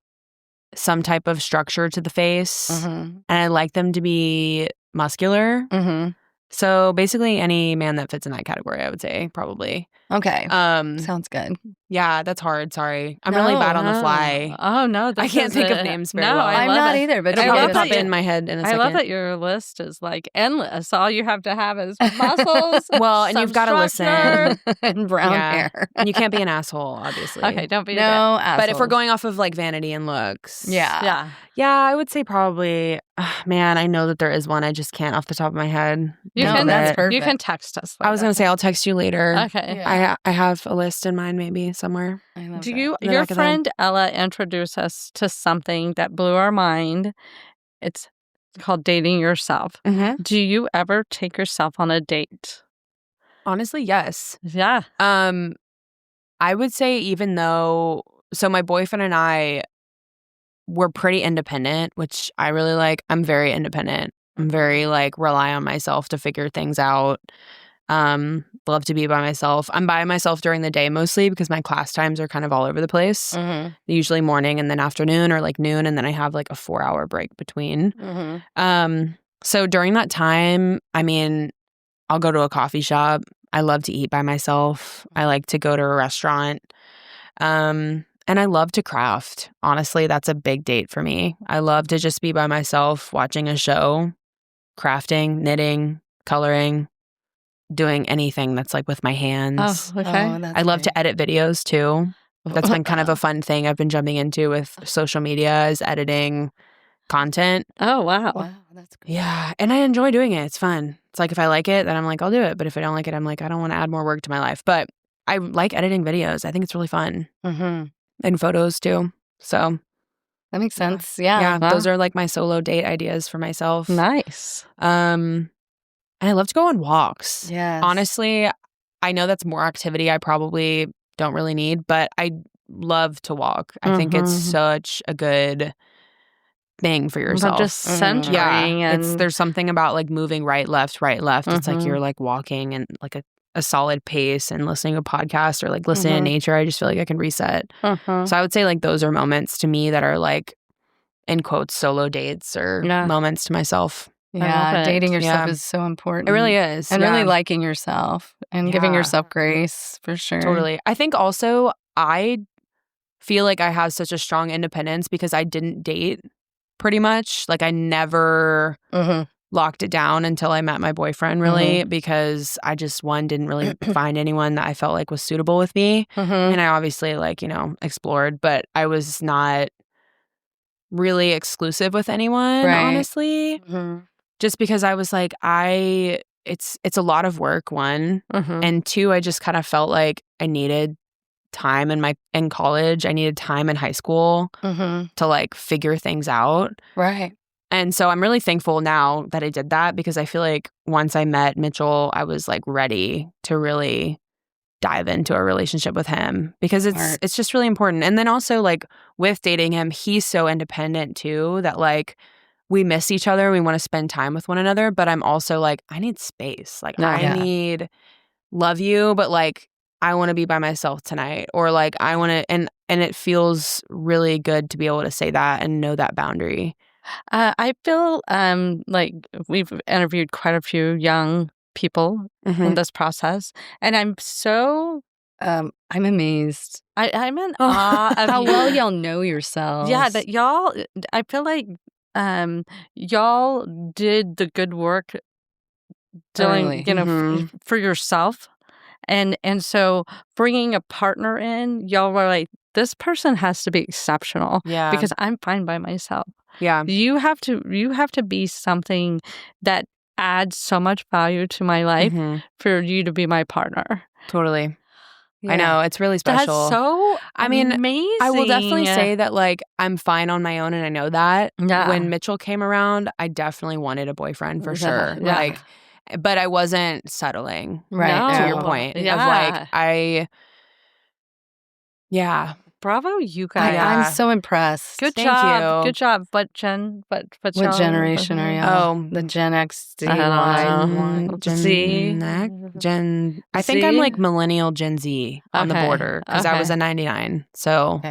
Some type of structure to the face. Mm-hmm. And I like them to be muscular. Mm-hmm. So basically any man that fits in that category, I would say, probably. Okay. Um, Sounds good. yeah, that's hard. Sorry. I'm really bad on the fly. Oh, no. I can't think of names very well. I'm love not it. either, but It'll I probably love pop that in my head in a I second. love that your list is like endless. All you have to have is muscles. Well, and some you've got to structure. listen. and brown Yeah. hair. And you can't be an asshole, obviously. Okay, don't be a No, But if we're assholes. going off of like vanity and looks. dick. Yeah. Yeah, I would say probably, man, I know that there is one. I just can't off the top of my head. You No, can that's perfect. You can text us. I was going to say, I'll text you later. Okay. Yeah. I have a list in mind maybe somewhere. I love Do that. you? In the Your back of the head. friend Ella introduced us to something that blew our mind. It's called dating yourself. Mm-hmm. Do you ever take yourself on a date? Honestly, yes. Yeah. I would say even though, so my boyfriend and I were pretty independent, which I really like. I'm very independent. I'm very like rely on myself to figure things out. Love to be by myself. I'm by myself during the day mostly because my class times are kind of all over the place. Mm-hmm. Usually morning and then afternoon or like noon, and then I have like a 4-hour break between. Mm-hmm. So during that time, I mean, I'll go to a coffee shop. I love to eat by myself. I like to go to a restaurant. And I love to craft. Honestly, that's a big date for me. I love to just be by myself watching a show, crafting, knitting, coloring, doing anything that's like with my hands. Oh, okay. I love to edit videos too. That's been kind of a fun thing I've been jumping into with social media is editing content. Oh, wow. Wow, that's good. Yeah. And I enjoy doing it. It's fun. It's like if I like it, then I'm like, I'll do it. But if I don't like it, I'm like, I don't want to add more work to my life. But I like editing videos. I think it's really fun. Mm-hmm. And photos too. So That makes sense. Yeah. yeah, Wow. those are like my solo date ideas for myself. Nice. And I love to go on walks. Yes. Honestly, I know that's more activity I probably don't really need, but I love to walk. I think it's Mhm. such a good thing for But yourself. just Mhm. centering yeah, and there's something about like moving right, left. It's like Mhm. you're like walking and like a solid pace and listening to a podcast or like listening to Mhm. nature. I just feel like I can reset. Mhm. So I would say like those are moments to me that are like in quotes solo dates or Yeah. moments to myself. Yeah. love it. Dating yourself Yeah. is so important. It really is. And yeah. really liking yourself and giving Yeah. yourself grace for sure. Totally. I think also I feel like I have such a strong independence because I didn't date pretty much. Like I never Mm-hmm. locked it down until I met my boyfriend, really, because I just, one, didn't really find anyone that I felt like was suitable with me. And I obviously, like, explored, but I was not really exclusive with anyone, honestly. Just because I was like, it's a lot of work, one. And two, I just kind of felt like I needed time in college. I needed time in high school to like figure things out. Right. And so I'm really thankful now that I did that, because I feel like once I met Mitchell, I was like ready to really dive into a relationship with him, because it's just really important. And then also, like, with dating him, he's so independent too, that like we miss each other. We want to spend time with one another, but I'm also like, I need space. Like, I love you, but like, I want to be by myself tonight, or like I want to, and it feels really good to be able to say that and know that boundary. I feel like we've interviewed quite a few young people in this process, and I'm so I'm amazed. I'm in awe of how you. well y'all know yourselves. Yeah, that y'all. I feel like y'all did the good work doing, for yourself. And so bringing a partner in, y'all were like, this person has to be exceptional, because I'm fine by myself. Yeah. You have to be something that adds so much value to my life for you to be my partner. Totally. Yeah. I know, it's really special. That's so amazing. I will definitely say that, like, I'm fine on my own, and I know that. When Mitchell came around, I definitely wanted a boyfriend for sure. Like, but I wasn't settling. Right. To your point of like, bravo, you guys. I'm so impressed. Good Thank job. you. Good job. What What generation are you? Oh, the Gen X, I don't know. Gen X, I think I'm like millennial Gen Z on the border, because I was a 99. So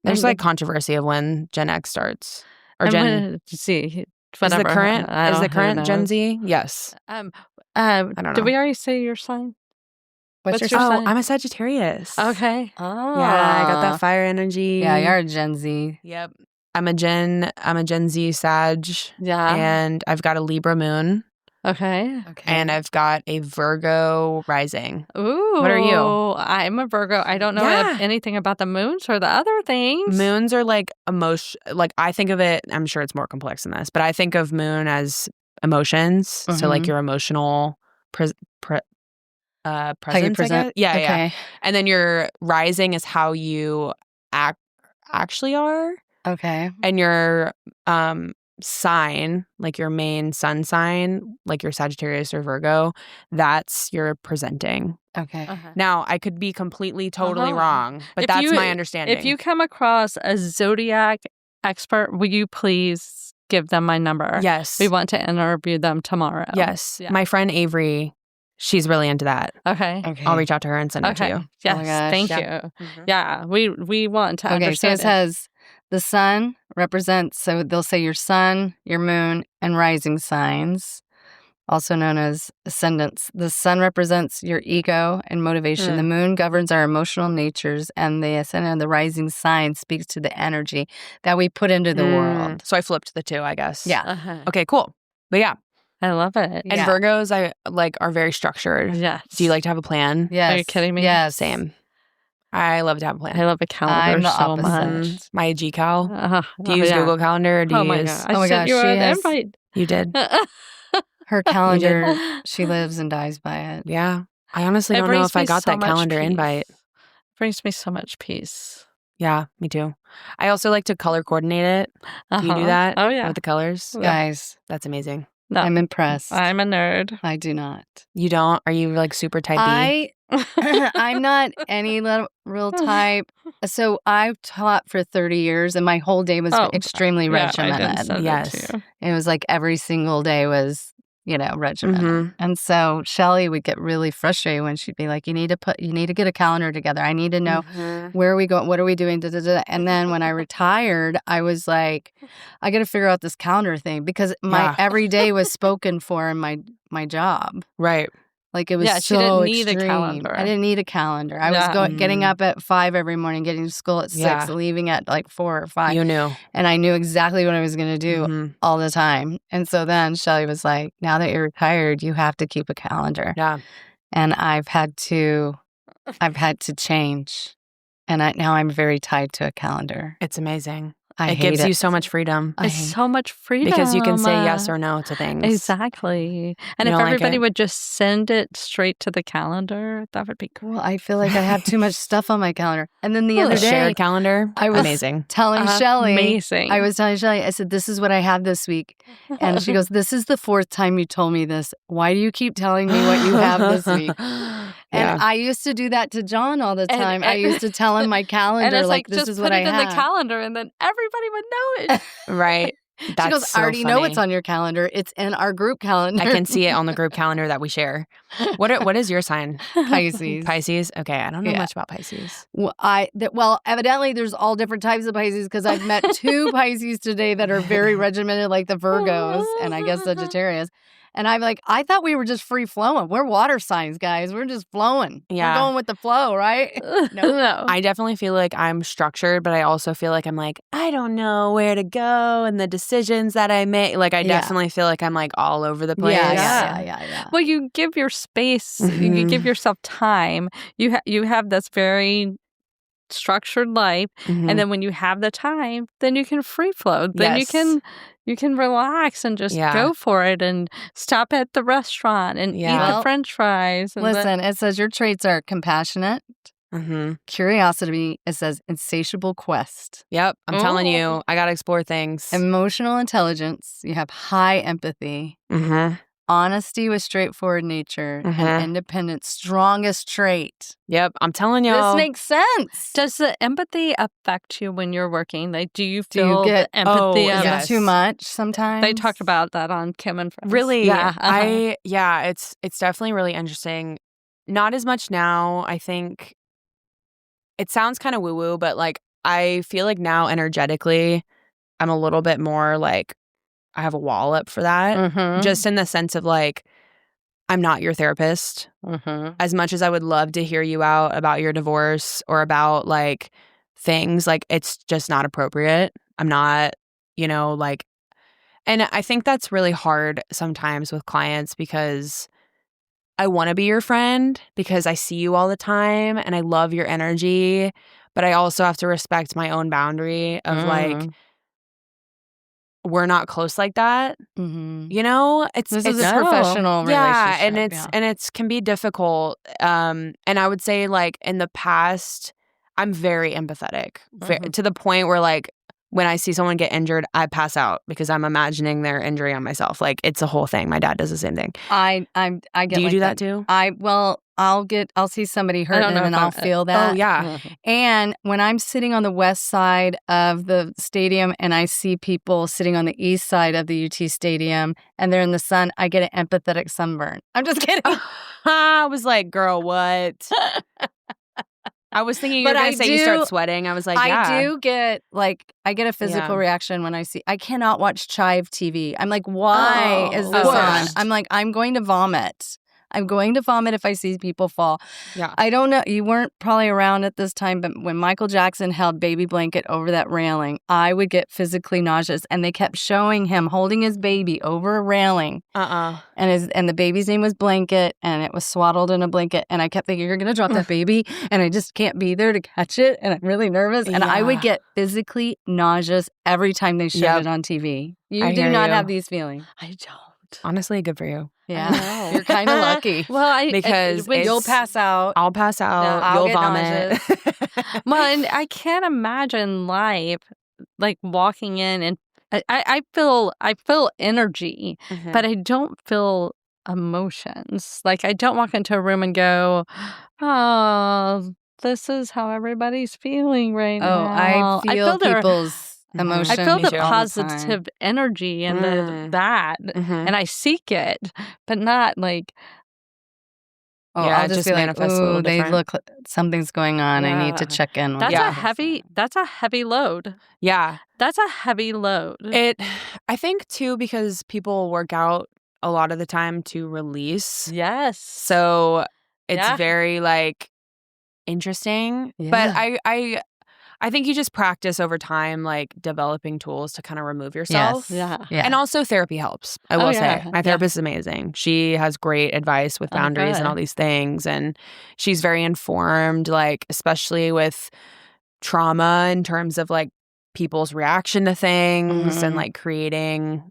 there's like controversy of when Gen X starts, or Gen Z. Is the current Gen Z? Yes. I don't know. Did we already say your sign? What's your sign? I'm a Sagittarius. Okay. Oh. Yeah, I got that fire energy. Yeah, you're a Gen Z. Yep. I'm a Gen Z Sag. Yeah. And I've got a Libra moon. Okay. And I've got a Virgo rising. Ooh. What are you? I'm a Virgo. I don't know anything about the moons or the other things. Moons are like emotion. Like, I think of it, I'm sure it's more complex than this, but I think of moon as emotions. So like your emotional presence. How you present? Yeah. And then your rising is how you actually are. Okay. And your sign, like your main sun sign, like your Sagittarius or Virgo, that's your presenting. Okay. Now, I could be completely, totally wrong, but that's my understanding. If you come across a zodiac expert, will you please give them my number? Yes. We want to interview them tomorrow. Yes. Yeah. My friend Avery, she's really into that. Okay. I'll reach out to her and send it to you. Yes. Oh my gosh. Thank you. Yeah. We want to understand. So it says the sun represents, so they'll say your sun, your moon, and rising signs, also known as ascendants. The sun represents your ego and motivation. The moon governs our emotional natures, and the ascendant, the rising sign, speaks to the energy that we put into the world. So I flipped the two, I guess. Yeah. Okay, cool. But yeah. I love it. And Virgos, are very structured. Yes. Do you like to have a plan? Yes. Are you kidding me? Yes. Same. I love to have a plan. I love a calendar I'm the so opposite. much. My Gcal. Do you use Google Calendar, or do you use... God. I sent you an invite. You did? Her calendar, she lives and dies by it. Yeah. I honestly don't know if I got that calendar invite. It brings me so much peace. Yeah, me too. I also like to color coordinate it. Do you do that? Oh, yeah. With the colors? Guys, that's amazing. No, I'm impressed. I'm a nerd. I do not. You don't? Are you like super type B? I'm not any real type. So I've taught for 30 years, and my whole day was extremely regimented. Yes. It was like every single day was, regimented. And so Shelly would get really frustrated when she'd be like, you need to get a calendar together. I need to know where are we going? What are we doing? Da, da, da. And then when I retired, I was like, I got to figure out this calendar thing, because my every day was spoken for in my job. Right. Like it was Yeah, so she didn't need a extreme. calendar. I didn't need a calendar. I was getting up at 5 every morning, getting to school at 6, leaving at like 4 or 5. You knew. And I knew exactly what I was going to do all the time. And so then Shelly was like, now that you're retired, you have to keep a calendar. Yeah. And I've had to change. And now I'm very tied to a calendar. It's amazing. It gives you so much freedom. It's so much freedom. Because you can say yes or no to things. Exactly. And if everybody would just send it straight to the calendar, that would be great. Well, I feel like I have too much stuff on my calendar. And then the other day, shared calendar. I was amazing. telling Shelly. Amazing. I was telling Shelly, I said, this is what I have this week. And she goes, this is the 4th time you told me this. Why do you keep telling me what you have this week? And I used to do that to John all the time. I used to tell him my calendar, and it's like this just is put what it I in have. the calendar, and then everybody would know it. Right. That's she goes, so I already funny. know it's on your calendar. It's in our group calendar. I can see it on the group calendar that we share. What is your sign? Pisces. Pisces? Okay, I don't know much about Pisces. Well, evidently there's all different types of Pisces because I've met 2 Pisces today that are very regimented, like the Virgos and I guess Sagittarius. And I'm like, I thought we were just free flowing. We're water signs, guys. We're just flowing. Yeah. We're going with the flow, right? No. I definitely feel like I'm structured, but I also feel like I'm like, I don't know where to go and the decisions that I make. Like, I definitely feel like I'm like all over the place. Yeah. Well, you give your space, you give yourself time. You have this very structured life, and then when you have the time, then you can free flow. Then you can relax and just go for it and stop at the restaurant and eat the French fries. And listen, it says your traits are compassionate, curiosity. It says insatiable quest. Yep, I'm telling you, I gotta explore things. Emotional intelligence. You have high empathy. Honesty with straightforward nature and independence, strongest trait. Yep, I'm telling y'all. This makes sense. Does the empathy affect you when you're working? Like, do you feel get the empathy? yes. Too much sometimes? They talked about that on Kim and Friends. Really? Yeah. It's definitely really interesting. Not as much now. I think it sounds kind of woo-woo, but like I feel like now energetically, I'm a little bit more like I have a wall up for that. Just in the sense of like, I'm not your therapist. As much as I would love to hear you out about your divorce or about like things, like it's just not appropriate. I'm not, like, and I think that's really hard sometimes with clients because I want to be your friend because I see you all the time and I love your energy, but I also have to respect my own boundary of like, we're not close like that. It's a professional relationship. And it's can be difficult. And I would say like in the past, I'm very empathetic to the point where like when I see someone get injured, I pass out because I'm imagining their injury on myself. Like it's a whole thing. My dad does the same thing. I get. Do you like do that too? I'll see somebody hurt and then I'll feel that. Oh, yeah. And when I'm sitting on the west side of the stadium and I see people sitting on the east side of the UT stadium and they're in the sun, I get an empathetic sunburn. I'm just kidding. I was like, girl, what? I was thinking you were going to say you start sweating. I was like, yeah. I do get, I get a physical reaction when I cannot watch Chive TV. I'm like, why is this on? I'm like, I'm going to vomit. I'm going to vomit if I see people fall. Yeah. I don't know. You weren't probably around at this time, but when Michael Jackson held Baby Blanket over that railing, I would get physically nauseous. And they kept showing him holding his baby over a railing. And the baby's name was Blanket, and it was swaddled in a blanket. And I kept thinking, you're going to drop that baby, and I just can't be there to catch it. And I'm really nervous. And I would get physically nauseous every time they showed it on TV. You do not have these feelings. I don't. Honestly, good for you. Yeah, you're kind of lucky. Well, because you'll pass out. I'll pass out. You'll You'll vomit. Well, and I can't imagine life like walking in and I feel energy, but I don't feel emotions. Like I don't walk into a room and go, "Oh, this is how everybody's feeling right now." I feel people's emotion. I feel the positive energy and that, and I seek it, but not like. I'll just be like, "Ooh, they look. Something's going on. I need to check in." That's a heavy. That's a heavy load. Yeah, that's a heavy load. I think too, because people work out a lot of the time to release. Yes. So it's Yeah. very like interesting. Yeah. But I think you just practice over time, like developing tools to kind of remove yourself. Yeah. Yeah. And also therapy helps. I will say. My therapist is amazing. She has great advice with boundaries and all these things. And she's very informed, like especially with trauma in terms of like people's reaction to things and like creating.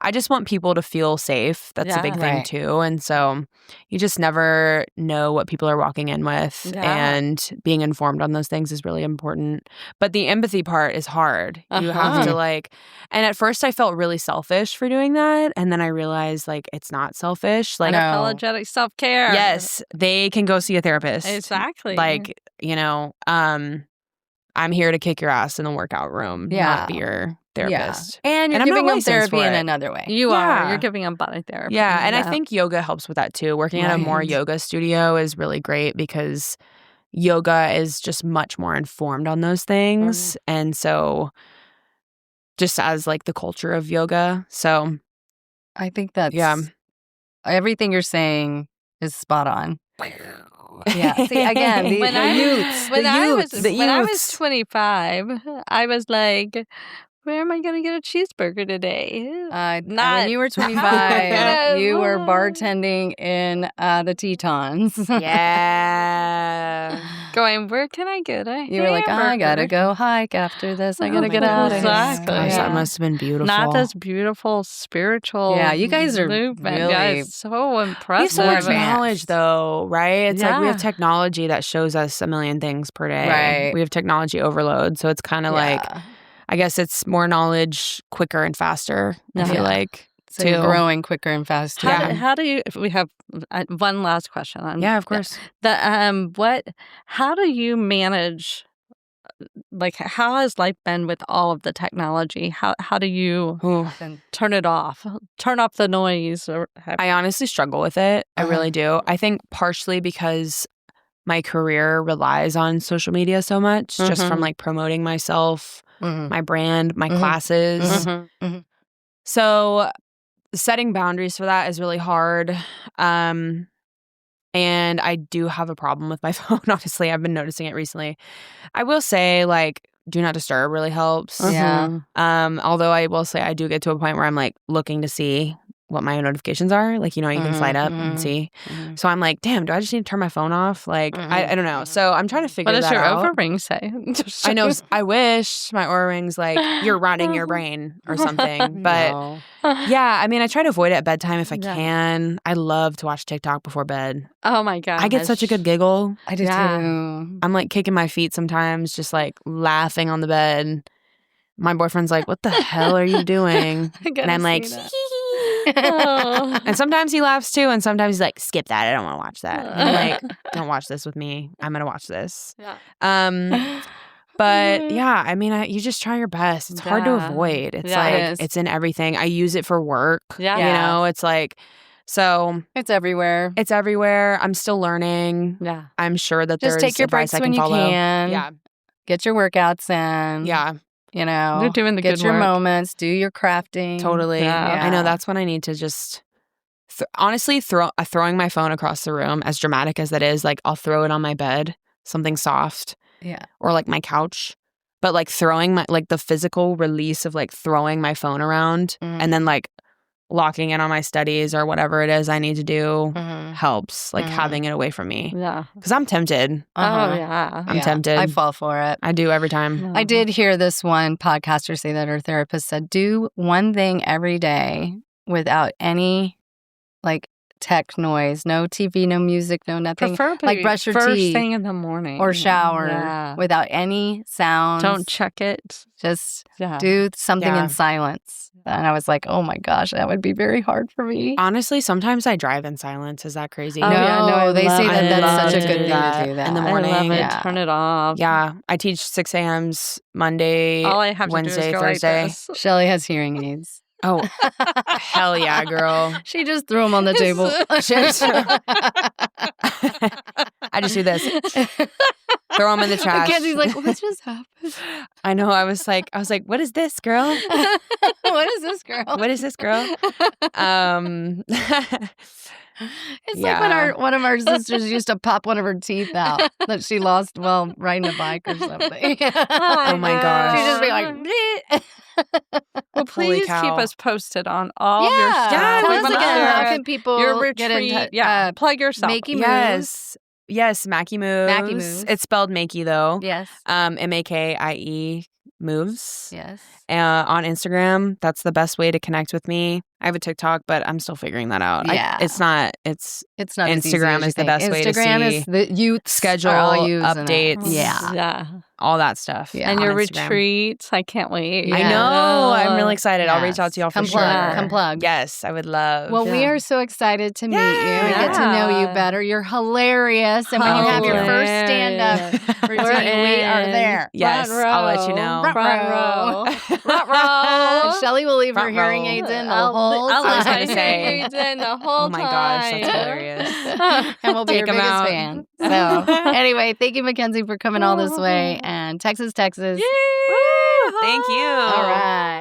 I just want people to feel safe. That's a big thing too. And so you just never know what people are walking in with. And being informed on those things is really important. But the empathy part is hard. You have to like, and at first I felt really selfish for doing that. And then I realized like it's not selfish. Like unapologetic self-care. Yes, they can go see a therapist. Exactly. Like, you know, I'm here to kick your ass in the workout room, not be your therapist. Yeah. And you're I'm giving not them licensed therapy for in it. another way. You are. You're giving them body therapy. Yeah, and I think yoga helps with that too. Working at a more yoga studio is really great because yoga is just much more informed on those things. And so just as like the culture of yoga. So I think that's everything you're saying is spot on. Yeah. See, again, the youths. When I was 25, I was like, where am I going to get a cheeseburger today? When you were 25, you were bartending in the Tetons. Yeah. Going, where can I get a You were like, I got to go hike after this. I got to get out of here. Exactly. Gosh, that must have been beautiful. Not this beautiful spiritual you guys are movement. really It's so impressive. We have so much knowledge, though, right? It's like we have Yeah. technology that shows us a million things per day. Right. We have technology overload. So it's kind of like, I guess it's more knowledge quicker and faster, I feel like. So you're growing quicker and faster. How do you, if we have one last question on Yeah, of course. How do you manage, like, how has life been with all of the technology? How do you turn it off? Turn off the noise? I honestly struggle with it. I really do. I think partially because my career relies on social media so much, just from like promoting myself, my brand, my classes. So setting boundaries for that is really hard. And I do have a problem with my phone, honestly. I've been noticing it recently. I will say, like, do not disturb really helps. Yeah. Although I will say I do get to a point where I'm like looking to see what my notifications are. Like, you know, you can slide up and see. So I'm like, damn, do I just need to turn my phone off? Like, I don't know. So I'm trying to figure that out. What does your Oura Ring say? I know. I wish my Oura Ring's like, you're rotting your brain or something. But yeah, I mean, I try to avoid it at bedtime if I can. I love to watch TikTok before bed. Oh my God. I get such a good giggle. I do too. I'm like kicking my feet sometimes, just like laughing on the bed. My boyfriend's like, what the hell are you doing? And I'm like, and sometimes he laughs too, and sometimes he's like, skip that, I don't want to watch that. And I'm like, don't watch this with me, I'm gonna watch this. But yeah, I mean, you just try your best. It's hard to avoid. It's like it's in everything. I use it for work. You know, it's like, so it's everywhere. It's everywhere. I'm still learning. I'm sure that just there's take your advice breaks I when you follow. can. Yeah, get your workouts in. Yeah. You know, you're doing the get good your work. moments, do your crafting. Totally. I know that's when I need to just honestly throwing my phone across the room, as dramatic as that is. Like, I'll throw it on my bed, something soft, or like my couch. But like throwing the physical release of like throwing my phone around and then like locking in on my studies or whatever it is I need to do helps. Like having it away from me. Yeah. Because I'm tempted. Oh, yeah. I'm tempted. I fall for it. I do every time. I did hear this one podcaster say that her therapist said, do one thing every day without any like tech noise, no TV, no music, no nothing. Preferably like brush your first teeth thing in the morning or shower without any sounds. Don't check it. Just do something in silence. And I was like, oh my gosh, that would be very hard for me. Honestly, sometimes I drive in silence. Is that crazy? No, they say that that's such a good thing to do that in the morning. I love it. Turn it off. Yeah, I teach 6 a.m.s Monday, all I have Wednesday, to do is go Thursday. Like this. Shelly has hearing aids. Oh, hell yeah, girl. She just threw them on the table. I just do this. Throw them in the trash. Mackenzie's like, what just happened? I know. I was like, what is this, girl? What is this, girl? What is this, girl? It's like when one of our sisters used to pop one of her teeth out that she lost while riding a bike or something. Oh my gosh. She'd just be like, "Bleh." Well, Holy please keep cow. us posted on all of your stuff. Yeah, tell We us wanna again. hear How it. can people Your retreat? get in touch? Yeah, plug yourself. Makey Moves. Yes, Mackie Moves. Mackie Moves. It's spelled Makey though. Yes. MAKIE Moves. Yes. On Instagram, that's the best way to connect with me. I have a TikTok, but I'm still figuring that out. Yeah. It's not It's not as easy Instagram as you is the think. best way to Instagram see is the youth schedule, updates. Yeah. all that stuff. Yeah. And on your Instagram. retreat. I can't wait. Yeah. I know. I'm really excited. I'll reach out to y'all for Come sure. plug. Come plug. Yes, I would love. Well, we Yeah. are so excited to meet you and get to know you Yeah. better. You're hilarious. And when you have your first stand-up routine, we are there. Yes, Front I'll let you row. know. Front Front row. row. Front row. Shelly will leave her Front hearing row. aids in the I'll whole leave I was time. gonna say. hearing aids in the whole Oh my gosh, that's time. hilarious. And we'll be Take your 'em biggest out. fan. So anyway, thank you, Makenzie, for coming all this way. And Texas. Yay! Thank you. All right.